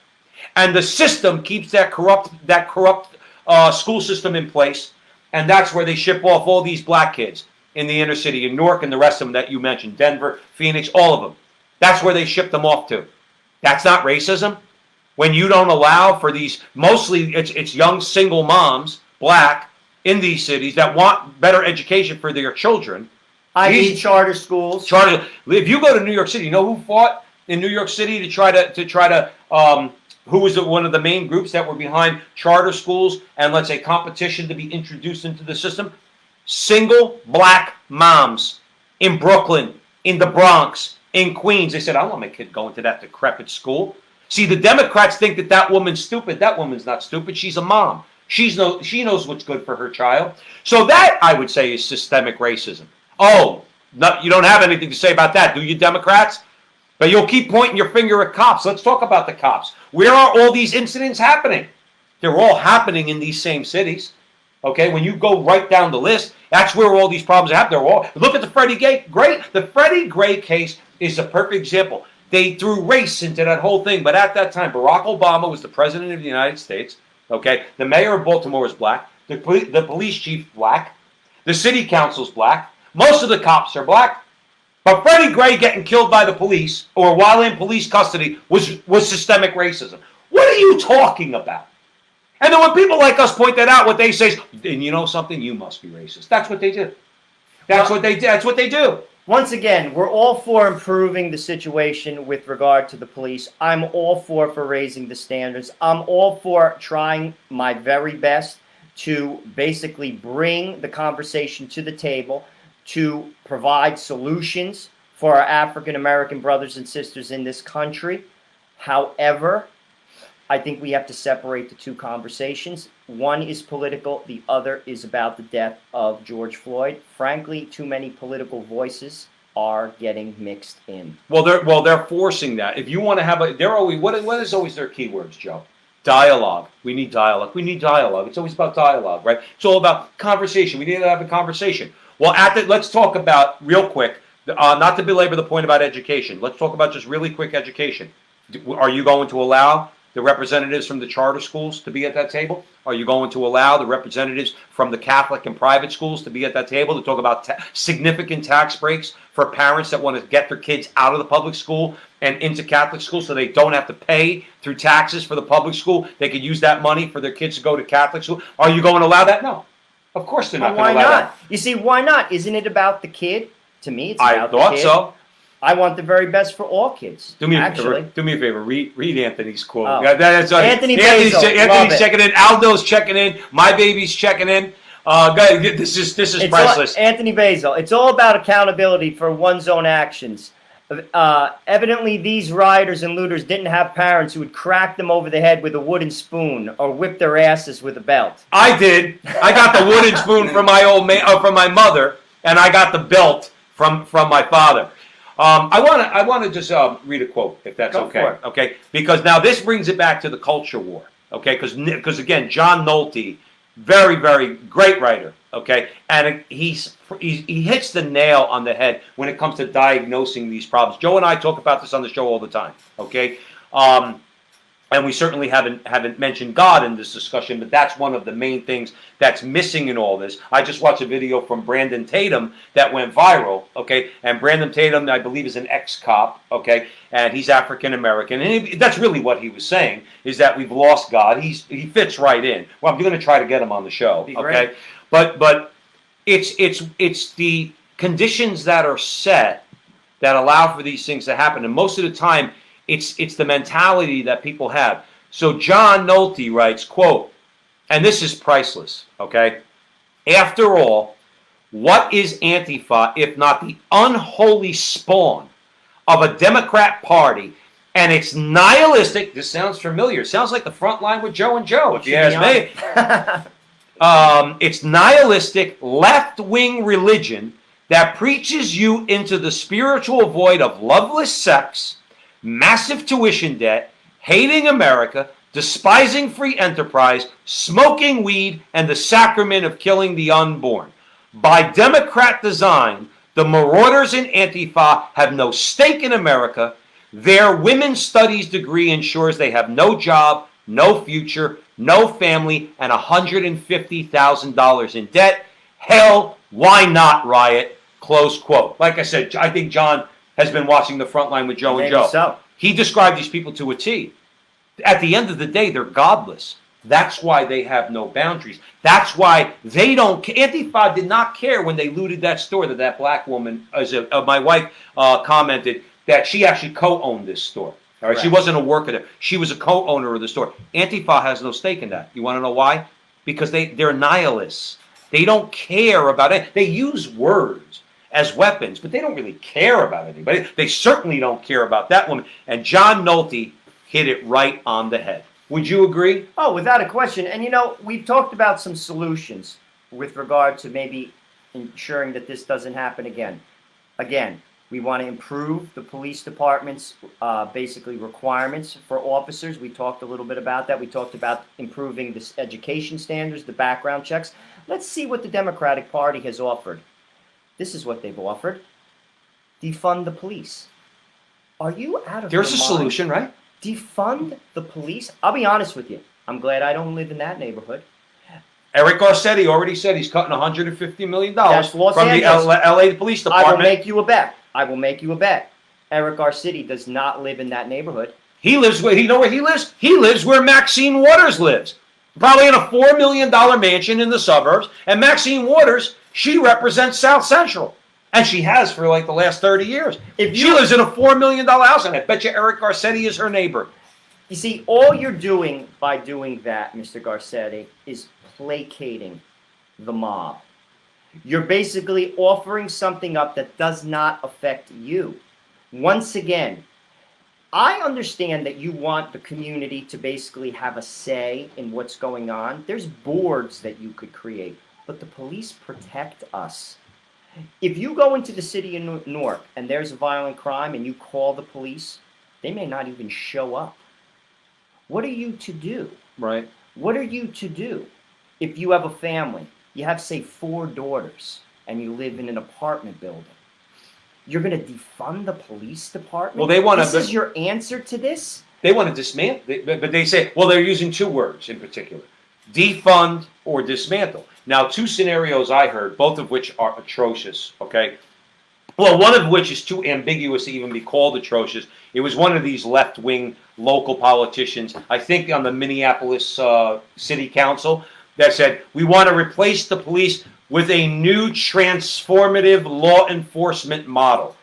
And the system keeps that corrupt school system in place. And that's where they ship off all these black kids in the inner city, in Newark and the rest of them that you mentioned, Denver, Phoenix, all of them. That's where they ship them off to. That's not racism. When you don't allow for these, mostly it's young single moms, black, in these cities that want better education for their children. I.e. charter schools. Charter. If you go to New York City, you know who fought in New York City to try to who was one of the main groups that were behind charter schools and, let's say, competition to be introduced into the system? Single black moms in Brooklyn, in the Bronx, in Queens. They said, I don't want my kid going to that decrepit school. See, the Democrats think that that woman's stupid. That woman's not stupid. She's a mom. She knows what's good for her child. So that, I would say, is systemic racism. Oh, no, you don't have anything to say about that, do you, Democrats? But you'll keep pointing your finger at cops. Let's talk about the cops. Where are all these incidents happening? They're all happening in these same cities. Okay, when you go right down the list, that's where all these problems happen. They're all, look at the Freddie Gray. The Freddie Gray case is a perfect example. They threw race into that whole thing, but at that time, Barack Obama was the president of the United States. Okay, the mayor of Baltimore is black. The police chief black. The city council's black. Most of the cops are black. But Freddie Gray getting killed by the police or while in police custody was systemic racism. What are you talking about? And then when people like us point that out, what they say is, and you know something, you must be racist. That's what they do. That's what they do. Once again, we're all for improving the situation with regard to the police. I'm all for raising the standards. I'm all for trying my very best to basically bring the conversation to the table, to provide solutions for our African American brothers and sisters in this country. However, I think we have to separate the two conversations. One is political, the other is about the death of George Floyd. Frankly, too many political voices are getting mixed in. Well, they're forcing that. If you want to have what is always their keywords, Joe? Dialogue. We need dialogue. We need dialogue. It's always about dialogue, right? It's all about conversation. We need to have a conversation. Well, let's talk about real quick, not to belabor the point about education. Let's talk about just really quick education. Are you going to allow the representatives from the charter schools to be at that table? Are you going to allow the representatives from the Catholic and private schools to be at that table to talk about significant tax breaks for parents that want to get their kids out of the public school and into Catholic school so they don't have to pay through taxes for the public school? They could use that money for their kids to go to Catholic school. Are you going to allow that? No. Of course they're not going to allow that. You see, why not? Isn't it about the kid? To me, it's about the kid. I thought so. I want the very best for all kids. Do me a favor. Read Anthony's quote. Oh. Anthony's checking in. Aldo's checking in. My baby's checking in. This is priceless. Anthony Basil. It's all about accountability for one's own actions. Evidently, these rioters and looters didn't have parents who would crack them over the head with a wooden spoon or whip their asses with a belt. I did. I got the wooden spoon from from my mother, and I got the belt from my father. I want to just read a quote, if that's okay. Okay, because now this brings it back to the culture war. Okay, because again, John Nolte, very, very great writer. Okay, and he hits the nail on the head when it comes to diagnosing these problems. Joe and I talk about this on the show all the time. Okay, and we certainly haven't mentioned God in this discussion, but that's one of the main things that's missing in all this. I just watched a video from Brandon Tatum that went viral, okay? And Brandon Tatum, I believe, is an ex-cop, okay? And he's African American, and that's really what he was saying, is that we've lost God. He fits right in. Well, I'm going to try to get him on the show, okay? But it's the conditions that are set that allow for these things to happen, and most of the time, it's the mentality that people have. So John Nolte writes, quote, and this is priceless, okay? After all, what is Antifa if not the unholy spawn of a Democrat Party and its nihilistic, this sounds familiar, sounds like the front line with Joe and Joe, if you ask me. It's nihilistic left-wing religion that preaches you into the spiritual void of loveless sex, massive tuition debt, hating America, despising free enterprise, smoking weed, and the sacrament of killing the unborn. By Democrat design, the marauders in Antifa have no stake in America. Their women's studies degree ensures they have no job, no future, no family, and $150,000 in debt. Hell, why not riot? Close quote. Like I said, I think John has been watching the Frontline with Joe and Maybe Joe. so. He described these people to a T. At the end of the day, they're godless. That's why they have no boundaries. That's why they don't. Antifa did not care when they looted that store that black woman, my wife commented that she actually co-owned this store. All right, she wasn't a worker there. She was a co-owner of the store. Antifa has no stake in that. You want to know why? Because they're nihilists. They don't care about it. They use words as weapons, but they don't really care about anybody. They certainly don't care about that woman. And John Nolte hit it right on the head. Would you agree? Oh, without a question. And you know, we've talked about some solutions with regard to maybe ensuring that this doesn't happen again. Again, we want to improve the police department's basically requirements for officers. We talked a little bit about that. We talked about improving the education standards, the background checks. Let's see what the Democratic Party has offered. This is what they've offered. Defund the police. Are you out of your mind? There's a solution, right? Defund the police? I'll be honest with you. I'm glad I don't live in that neighborhood. Eric Garcetti already said he's cutting $150 million That's Los from Angeles. the LA Police I Department. will make you a bet. I will make you a bet. Eric Garcetti does not live in that neighborhood. He lives where, you know where he lives? He lives where Maxine Waters lives. Probably in a $4 million mansion in the suburbs. And Maxine Waters, she represents South Central. And she has for like the last 30 years. She lives in a $4 million house, and I bet you Eric Garcetti is her neighbor. You see, all you're doing by doing that, Mr. Garcetti, is placating the mob. You're basically offering something up that does not affect you. Once again, I understand that you want the community to basically have a say in what's going on. There's boards that you could create, but the police protect us. If you go into the city of Newark and there's a violent crime and you call the police, they may not even show up. What are you to do? Right. What are you to do if you have a family? You have, say, 4 daughters and you live in an apartment building. You're going to defund the police department? Well, they want to. This is your answer to this? They want to dismantle, but they say, well, they're using 2 words in particular: defund or dismantle. Now, 2 scenarios I heard, both of which are atrocious, okay? Well, one of which is too ambiguous to even be called atrocious. It was one of these left-wing local politicians, I think on the Minneapolis City Council, that said, we want to replace the police with a new transformative law enforcement model.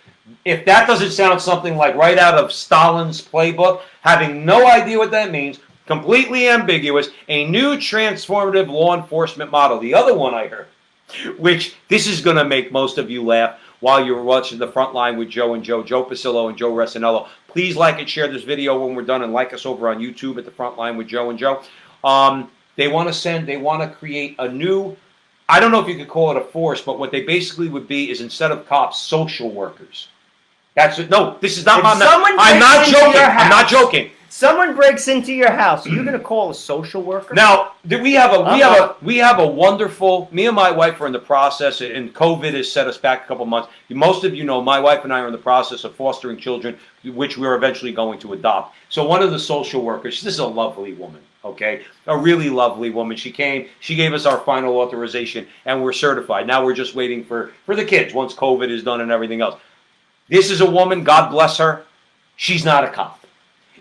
If that doesn't sound something like right out of Stalin's playbook, having no idea what that means, completely ambiguous, a new transformative law enforcement model. The other one I heard, which this is going to make most of you laugh while you're watching the Frontline with Joe and Joe Pasillo and Joe Resinello. Please like and share this video when we're done, and like us over on YouTube at the Frontline with Joe and Joe. They want to create a new, I don't know if you could call it a force, but what they basically would be is, instead of cops, social workers. That's it. No, this is not. I'm not joking. I'm not joking. Someone breaks into your house. You're going to call a social worker? Now, we have a wonderful. Me and my wife are in the process, and COVID has set us back a couple months. Most of you know, my wife and I are in the process of fostering children, which we're eventually going to adopt. So one of the social workers, this is a lovely woman. Okay, a really lovely woman. She came, she gave us our final authorization, and we're certified. Now we're just waiting for the kids once COVID is done and everything else. This is a woman, God bless her. She's not a cop.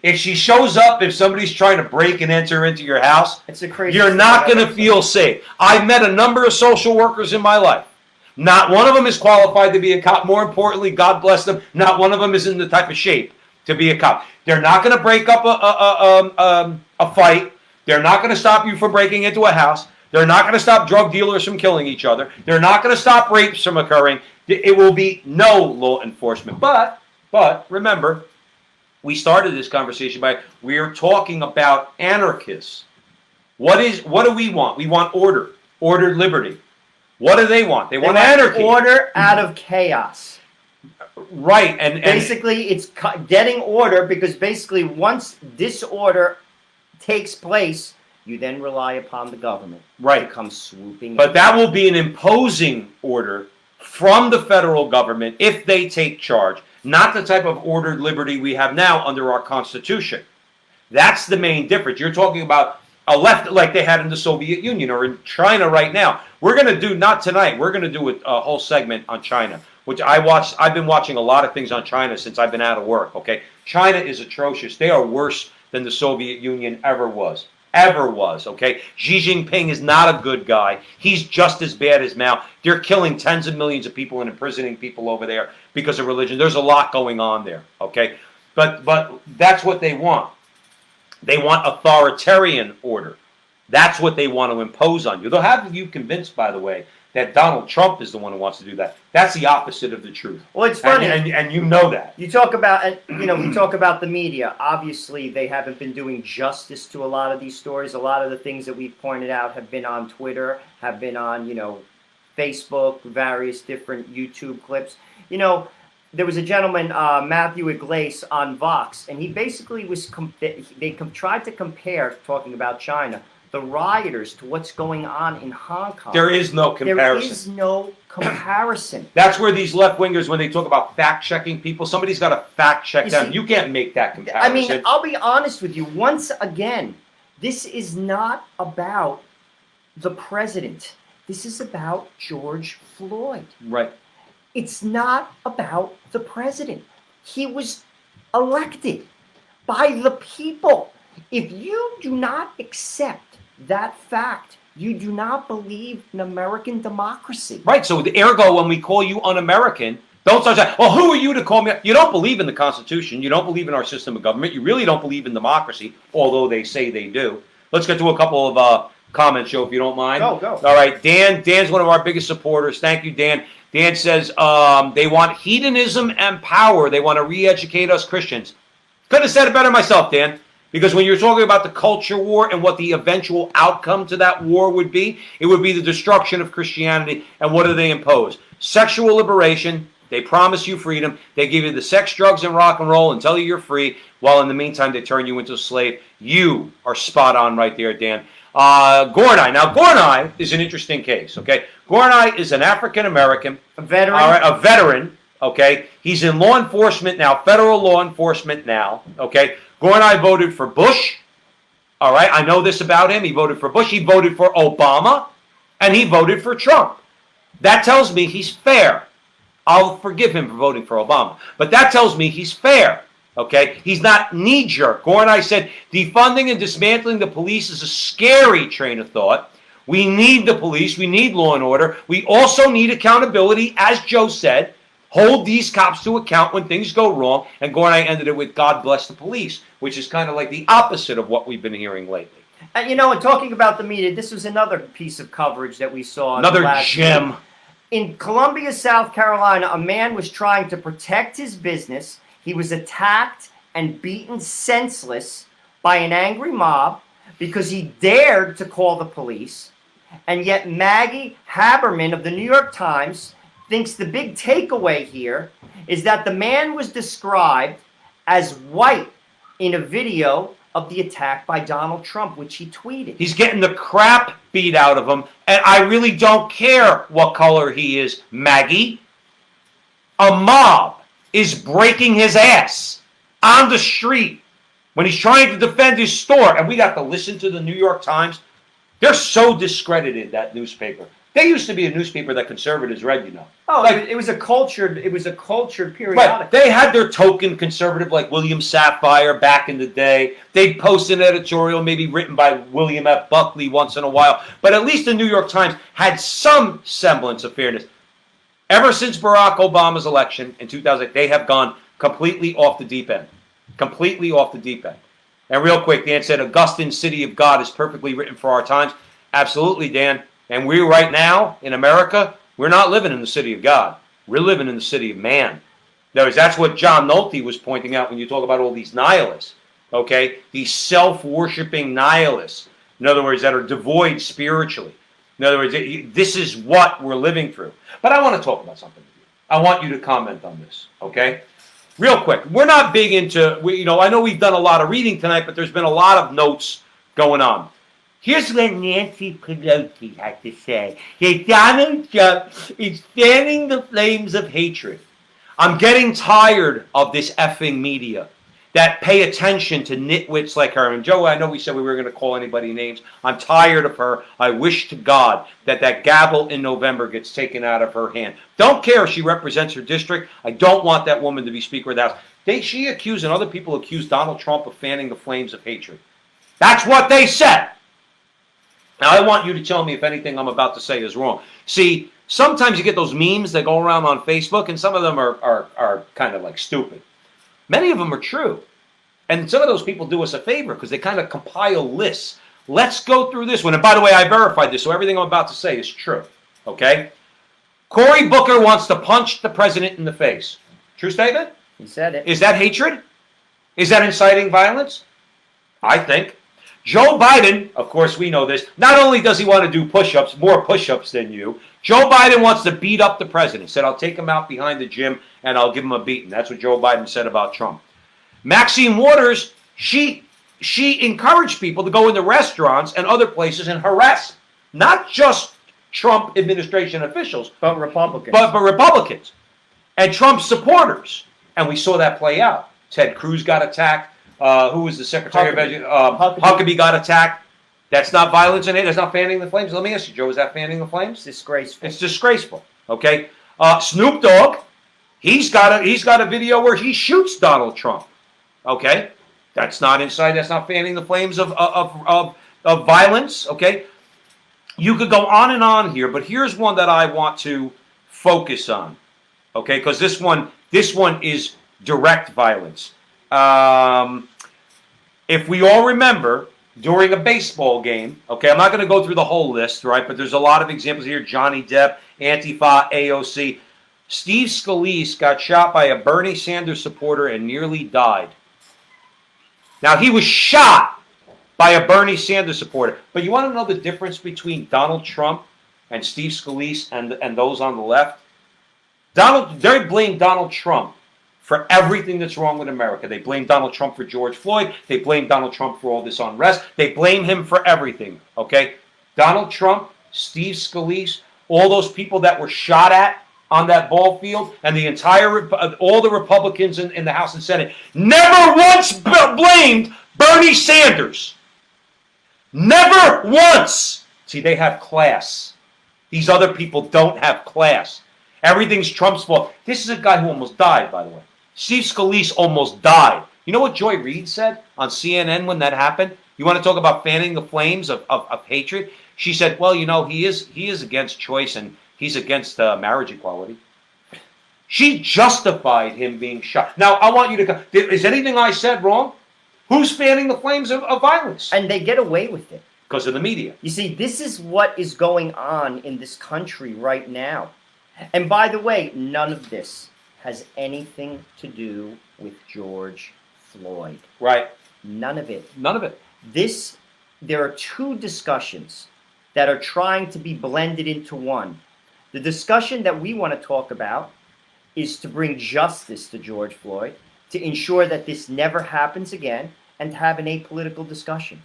If she shows up, if somebody's trying to break and enter into your house, you're not going to feel safe. I've met a number of social workers in my life. Not one of them is qualified to be a cop. More importantly, God bless them, not one of them is in the type of shape to be a cop. They're not going to break up a fight. They're not going to stop you from breaking into a house. They're not going to stop drug dealers from killing each other. They're not going to stop rapes from occurring. It will be no law enforcement. But remember, we started this conversation by, we're talking about anarchists. What do we want? We want order, ordered liberty. What do they want? They want anarchy. Order out of chaos. Right. And basically, it's getting order, because basically once disorder takes place, you then rely upon the government to come swooping in. But that will be an imposing order from the federal government if they take charge, not the type of ordered liberty we have now under our Constitution. That's the main difference. You're talking about a left like they had in the Soviet Union or in China right now. We're going to do, not tonight, we're going to do a whole segment on China, which I've been watching a lot of things on China since I've been out of work, okay? China is atrocious. They are worse than the Soviet Union ever was. Ever was, okay? Xi Jinping is not a good guy. He's just as bad as Mao. They're killing tens of millions of people and imprisoning people over there because of religion. There's a lot going on there, okay? But that's what they want. They want authoritarian order. That's what they want to impose on you. They'll have you convinced, by the way, that Donald Trump is the one who wants to do that. That's the opposite of the truth. Well, it's funny, and you know that. You talk about, we talk about the media. Obviously, they haven't been doing justice to a lot of these stories. A lot of the things that we've pointed out have been on Twitter, have been on, Facebook, various different YouTube clips. There was a gentleman, Matthew Iglesias, on Vox, and he basically was. They tried to compare, talking about China, the rioters to what's going on in Hong Kong. There is no comparison. There is no comparison. That's where these left-wingers, when they talk about fact-checking people, somebody's got to fact-check them. You can't make that comparison. I mean, I'll be honest with you. Once again, this is not about the president. This is about George Floyd. Right. It's not about the president. He was elected by the people. If you do not accept that fact, you do not believe in American democracy. Right, so ergo, when we call you un-American, don't start saying, well, who are you to call me? You don't believe in the Constitution. You don't believe in our system of government. You really don't believe in democracy, although they say they do. Let's get to a couple of comments, Joe, if you don't mind. Go. All right, Dan's one of our biggest supporters. Thank you, Dan. Dan says they want hedonism and power. They want to re-educate us Christians. Couldn't have said it better myself, Dan. Because when you're talking about the culture war and what the eventual outcome to that war would be, it would be the destruction of Christianity. And what do they impose? Sexual liberation. They promise you freedom. They give you the sex, drugs, and rock and roll and tell you you're free, while in the meantime they turn you into a slave. You are spot on right there, Dan. Gornai. Now, Gornai is an interesting case, okay? Gornai is an African-American. A veteran. All right, a veteran, okay? He's in law enforcement now, federal law enforcement now, okay? Gornai voted for Bush. All right, I know this about him. He voted for Bush. He voted for Obama. And he voted for Trump. That tells me he's fair. I'll forgive him for voting for Obama. But that tells me he's fair. Okay? He's not knee-jerk. Gornai said, defunding and dismantling the police is a scary train of thought. We need the police. We need law and order. We also need accountability, as Joe said. Hold these cops to account when things go wrong. And Gornai ended it with God bless the police, which is kind of like the opposite of what we've been hearing lately. And and talking about the media, this was another piece of coverage that we saw. Another gem. Week. In Columbia, South Carolina, a man was trying to protect his business. He was attacked and beaten senseless by an angry mob because he dared to call the police. And yet Maggie Haberman of the New York Times thinks the big takeaway here is that the man was described as white in a video of the attack by Donald Trump, which he tweeted. He's getting the crap beat out of him, and I really don't care what color he is, Maggie. A mob is breaking his ass on the street when he's trying to defend his store, and we got to listen to the New York Times. They're so discredited, that newspaper. They used to be a newspaper that conservatives read, Oh, like, it was a cultured periodical. Right. They had their token conservative, like William Safire back in the day. They'd post an editorial, maybe written by William F. Buckley once in a while. But at least the New York Times had some semblance of fairness. Ever since Barack Obama's election in 2008, they have gone completely off the deep end. Completely off the deep end. And real quick, Dan said, Augustine, City of God is perfectly written for our times. Absolutely, Dan. And we right now, in America, we're not living in the city of God. We're living in the city of man. In other words, that's what John Nolte was pointing out when you talk about all these nihilists, okay? These self-worshiping nihilists, in other words, that are devoid spiritually. In other words, this is what we're living through. But I want to talk about something with you. I want you to comment on this, okay? Real quick, we're not big into, I know we've done a lot of reading tonight, but there's been a lot of notes going on. Here's what Nancy Pelosi had to say. That Donald Trump is fanning the flames of hatred. I'm getting tired of this effing media. that pay attention to nitwits like her. And Joe, I know we said we were going to call anybody names. I'm tired of her. I wish to God that that gavel in November gets taken out of her hand. Don't care if she represents her district. I don't want that woman to be Speaker of the House. She accused and other people accused Donald Trump of fanning the flames of hatred. That's what they said. Now, I want you to tell me if anything I'm about to say is wrong. See, sometimes you get those memes that go around on Facebook, and some of them are kind of like stupid. Many of them are true. And some of those people do us a favor because they kind of compile lists. Let's go through this one. And by the way, I verified this, so everything I'm about to say is true. Okay? Cory Booker wants to punch the president in the face. True statement? He said it. Is that hatred? Is that inciting violence? I think. Joe Biden, of course we know this, not only does he want to do push-ups, more push-ups than you, Joe Biden wants to beat up the president. Said, I'll take him out behind the gym and I'll give him a beating. That's what Joe Biden said about Trump. Maxine Waters, she encouraged people to go into restaurants and other places and harass not just Trump administration officials, but Republicans. But Republicans and Trump supporters. And we saw that play out. Ted Cruz got attacked. Who was the Secretary of Education? Huckabee got attacked. That's not violence in it. That's not fanning the flames. Let me ask you, Joe, is that fanning the flames? Disgraceful. It's disgraceful. Okay. Snoop Dogg, he's got a video where he shoots Donald Trump. Okay. That's not inside. That's not fanning the flames of violence. Okay. You could go on and on here, but here's one that I want to focus on. Okay, because this one is direct violence. If we all remember, during a baseball game, okay, I'm not going to go through the whole list, right, but there's a lot of examples here. Johnny Depp, Antifa, AOC. Steve Scalise got shot by a Bernie Sanders supporter and nearly died. Now, he was shot by a Bernie Sanders supporter. But you want to know the difference between Donald Trump and Steve Scalise and those on the left? They blame Donald Trump for everything that's wrong with America. They blame Donald Trump for George Floyd. They blame Donald Trump for all this unrest. They blame him for everything, okay? Donald Trump, Steve Scalise, all those people that were shot at on that ball field, and all the Republicans in the House and Senate never once blamed Bernie Sanders. Never once. See, they have class. These other people don't have class. Everything's Trump's fault. This is a guy who almost died, by the way. Steve Scalise almost died. You know what Joy Reid said on CNN when that happened? You want to talk about fanning the flames of hatred? She said, well, you know, he is against choice and he's against marriage equality. She justified him being shot. Now, I want you to... Is anything I said wrong? Who's fanning the flames of violence? And they get away with it. Because of the media. You see, this is what is going on in this country right now. And by the way, none of this has anything to do with George Floyd. Right. None of it. None of it. There are two discussions that are trying to be blended into one. The discussion that we want to talk about is to bring justice to George Floyd, to ensure that this never happens again, and to have an apolitical discussion.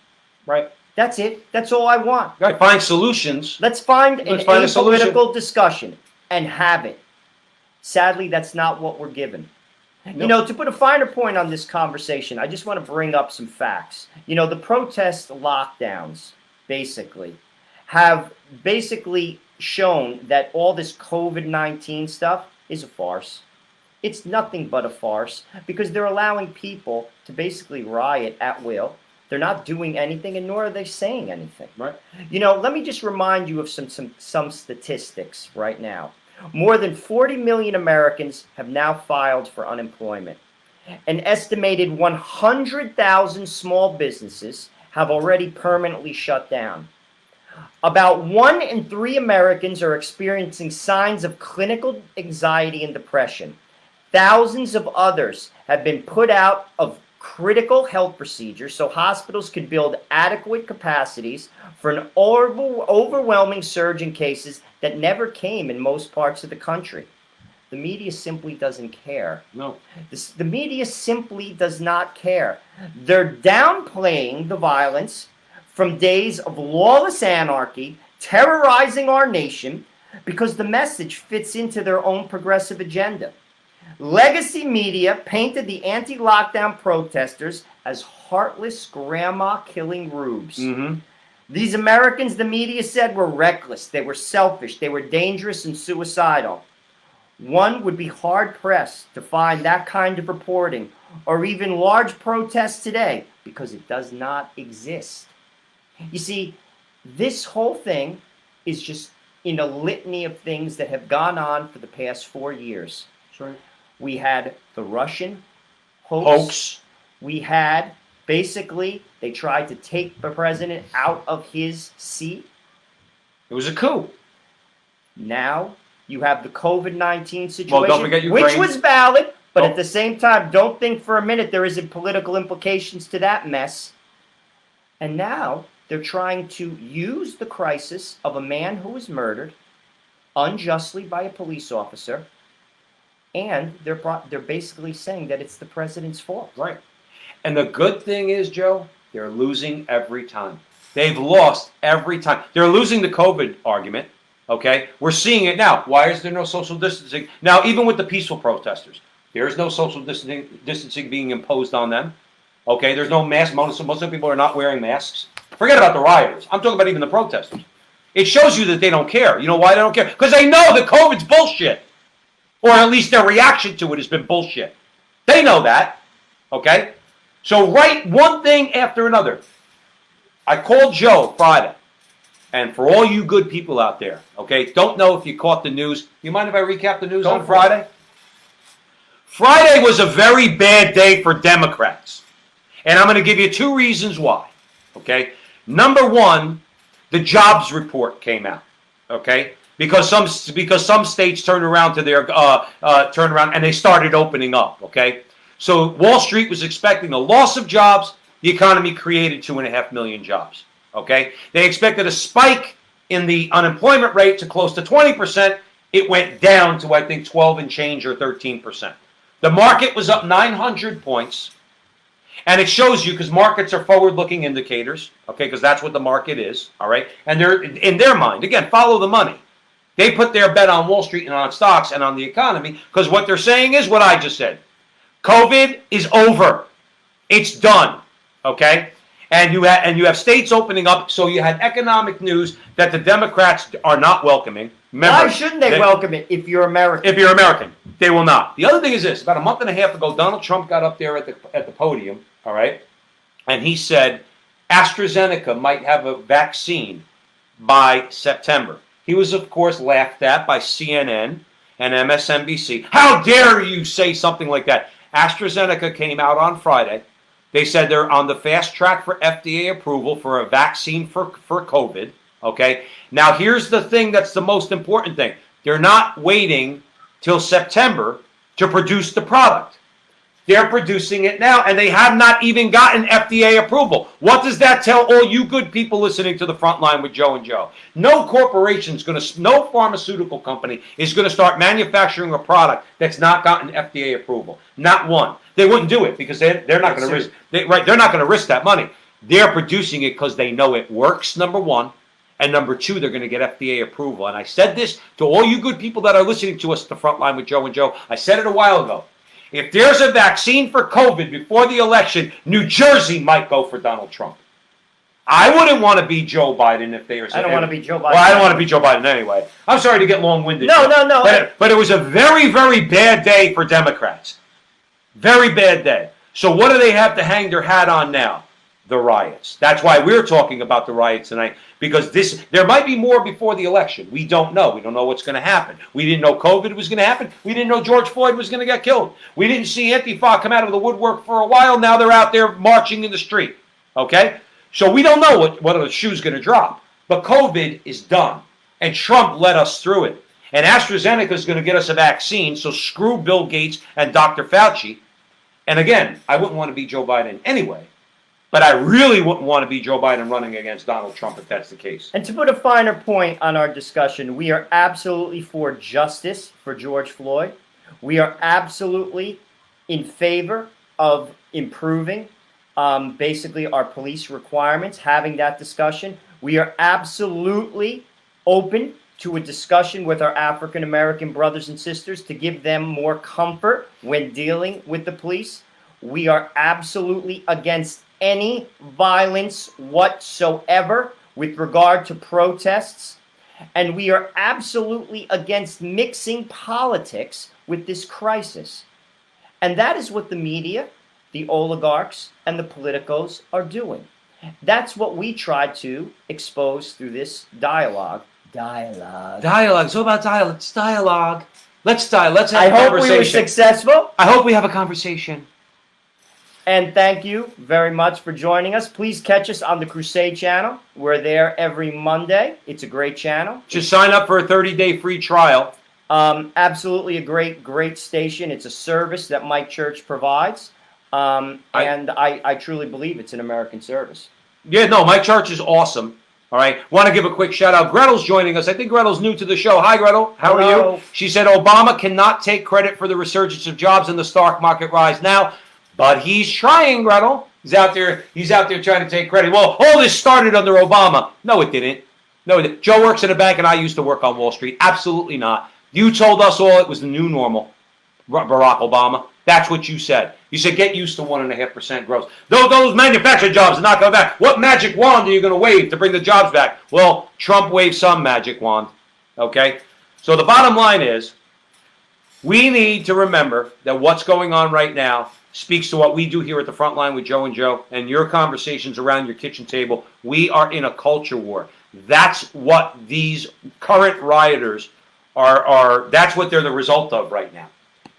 Right. That's it. That's all I want. Right. Find solutions. Let's find an apolitical discussion and have it. Sadly, that's not what we're given. Nope. You know, to put a finer point on this conversation, I just want to bring up some facts. You know, the protest lockdowns, basically, have shown that all this COVID-19 stuff is a farce. It's nothing but a farce because they're allowing people to basically riot at will. They're not doing anything, and nor are they saying anything. Right. You know, let me just remind you of some statistics right now. More than 40 million Americans have now filed for unemployment. An estimated 100,000 small businesses have already permanently shut down. About 1 in 3 Americans are experiencing signs of clinical anxiety and depression. Thousands of others have been put out of critical health procedures so hospitals could build adequate capacities for an overwhelming surge in cases that never came in most parts of the country. The media simply doesn't care. No. The media simply does not care. They're downplaying the violence from days of lawless anarchy, terrorizing our nation, because the message fits into their own progressive agenda. Legacy media painted the anti-lockdown protesters as heartless grandma-killing rubes. Mm-hmm. These Americans, the media said, were reckless, they were selfish, they were dangerous and suicidal. One would be hard-pressed to find that kind of reporting or even large protests today because it does not exist. You see, this whole thing is just in a litany of things that have gone on for the past 4 years. Sorry. We had the Russian hoax. We had, basically, they tried to take the president out of his seat. It was a coup. Now you have the COVID-19 situation, Well, don't forget Ukraine. which was valid, but at the same time, don't think for a minute there isn't political implications to that mess. And now they're trying to use the crisis of a man who was murdered unjustly by a police officer, and they're basically saying that it's the president's fault. Right. And the good thing is, Joe, they're losing every time. They've lost every time. They're losing the COVID argument. Okay, we're seeing it now. Why is there no social distancing? Now, even with the peaceful protesters, there is no social distancing being imposed on them. Okay, there's no mask. Most of the people are not wearing masks. Forget about the rioters. I'm talking about even the protesters. It shows you that they don't care. You know why they don't care? Because they know that COVID's bullshit. Or at least their reaction to it has been bullshit. They know that. Okay? So write one thing after another. I called Joe Friday. And for all you good people out there, okay, don't know if you caught the news. You mind if I recap the news on Friday? Friday was a very bad day for Democrats. And I'm going to give you 2 reasons why. Okay? Number one, the jobs report came out. Okay? Because some states turned around to their and they started opening up. Okay? So Wall Street was expecting a loss of jobs. The economy created 2.5 million jobs. Okay? They expected a spike in the unemployment rate to close to 20%. It went down to, I think, 12 and change or 13%. The market was up 900 points. And it shows you, because markets are forward-looking indicators, okay, because that's what the market is, all right? And they're, in their mind, again, follow the money. They put their bet on Wall Street and on stocks and on the economy, because what they're saying is what I just said. COVID is over. It's done, okay? And you have states opening up, so you had economic news that the Democrats are not welcoming. Remember, why shouldn't they welcome it if you're American? If you're American, they will not. The other thing is this: about a month and a half ago, Donald Trump got up there at the podium, all right, and he said AstraZeneca might have a vaccine by September. He was, of course, laughed at by CNN and MSNBC. How dare you say something like that? AstraZeneca came out on Friday. They said they're on the fast track for FDA approval for a vaccine for COVID, okay? Now, here's the thing that's the most important thing. They're not waiting till September to produce the product. They're producing it now, and they have not even gotten FDA approval. What does that tell all you good people listening to the front line with Joe and Joe? No no pharmaceutical company is going to start manufacturing a product that's not gotten FDA approval. Not one. They wouldn't do it because they're not going to risk. They're not going to risk that money. They're producing it because they know it works. Number one, and number two, they're going to get FDA approval. And I said this to all you good people that are listening to us at the front line with Joe and Joe. I said it a while ago. If there's a vaccine for COVID before the election, New Jersey might go for Donald Trump. I wouldn't want to be Joe Biden if they were. I don't want to be Joe Biden. Well, I don't want to be Joe Biden anyway. I'm sorry to get long-winded. No. But it was a very, very bad day for Democrats. Very bad day. So what do they have to hang their hat on now? The riots. That's why we're talking about the riots tonight, because there might be more before the election. We don't know. We don't know what's going to happen. We didn't know COVID was going to happen. We didn't know George Floyd was going to get killed. We didn't see Antifa come out of the woodwork for a while. Now they're out there marching in the street. Okay? So we don't know what the shoe's going to drop. But COVID is done. And Trump led us through it. And AstraZeneca is going to get us a vaccine, so screw Bill Gates and Dr. Fauci. And again, I wouldn't want to be Joe Biden anyway. But I really wouldn't want to be Joe Biden running against Donald Trump if that's the case. And to put a finer point on our discussion, we are absolutely for justice for George Floyd. We are absolutely in favor of improving basically our police requirements, having that discussion. We are absolutely open to a discussion with our African American brothers and sisters to give them more comfort when dealing with the police. We are absolutely against any violence whatsoever with regard to protests. And we are absolutely against mixing politics with this crisis. And that is what the media, the oligarchs, and the politicos are doing. That's what we try to expose through this dialogue. Dialogue. It's all about dialogue. It's dialogue. Let's have a I hope conversation. we were successful. I hope we have a conversation. And thank you very much for joining us. Please catch us on the Crusade channel. We're there every Monday. It's a great channel. Just sign up for a 30-day free trial. Absolutely a great station. It's a service that my church provides. And I truly believe it's an American service. Yeah, no, my church is awesome. All right. Want to give a quick shout out. Gretel's joining us. I think Gretel's new to the show. Hi, Gretel. How are you? She said Obama cannot take credit for the resurgence of jobs and the stock market rise now, but he's trying, Gretel. He's out there trying to take credit. Well, all this started under Obama. No, it didn't. No, it didn't. Joe works in a bank and I used to work on Wall Street. Absolutely not. You told us all it was the new normal, Barack Obama. That's what you said. You said get used to 1.5% growth. Those manufacturing jobs are not coming back. What magic wand are you going to wave to bring the jobs back? Well, Trump waved some magic wand. Okay? So the bottom line is we need to remember that what's going on right now speaks to what we do here at the front line with Joe and Joe and your conversations around your kitchen table. We are in a culture war. That's what these current rioters that's what they're the result of right now.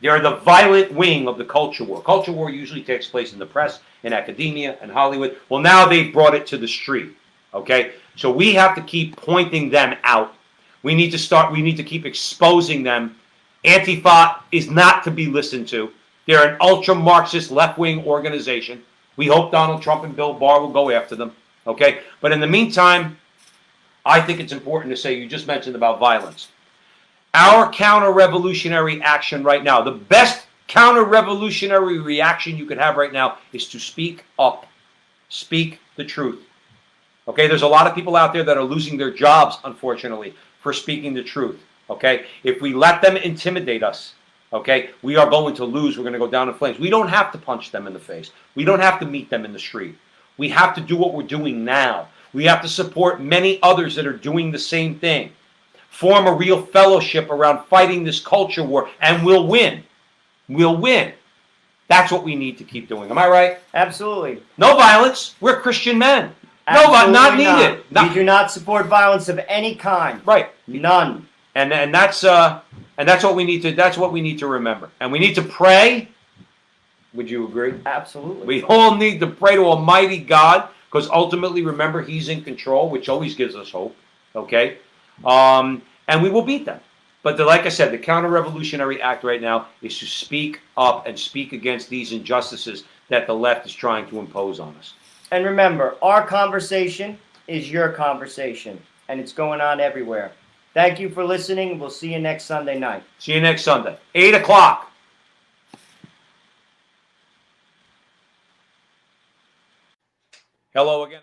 They're the violent wing of the culture war. Culture war usually takes place in the press, in academia, and Hollywood. Well, now they've brought it to the street. Okay? So we have to keep pointing them out. We need to keep exposing them. Antifa is not to be listened to. They're an ultra-Marxist left-wing organization. We hope Donald Trump and Bill Barr will go after them. Okay? But in the meantime, I think it's important to say, you just mentioned about violence. Our counter-revolutionary action right now, the best counter-revolutionary reaction you could have right now is to speak up. Speak the truth. Okay, there's a lot of people out there that are losing their jobs, unfortunately, for speaking the truth. Okay, if we let them intimidate us, okay, we are going to lose. We're going to go down in flames. We don't have to punch them in the face. We don't have to meet them in the street. We have to do what we're doing now. We have to support many others that are doing the same thing. Form a real fellowship around fighting this culture war, and we'll win. We'll win. That's what we need to keep doing. Am I right? Absolutely. No violence. We're Christian men. Absolutely No, not needed. We do not support violence of any kind. Right. None. And that's what we need to. That's what we need to remember. And we need to pray. Would you agree? Absolutely. We all need to pray to Almighty God, because ultimately, remember, He's in control, which always gives us hope. Okay. And we will beat them. But like I said, the counter-revolutionary act right now is to speak up and speak against these injustices that the left is trying to impose on us. And remember, our conversation is your conversation, and it's going on everywhere. Thank you for listening. We'll see you next Sunday night. See you next Sunday, 8 o'clock. Hello again.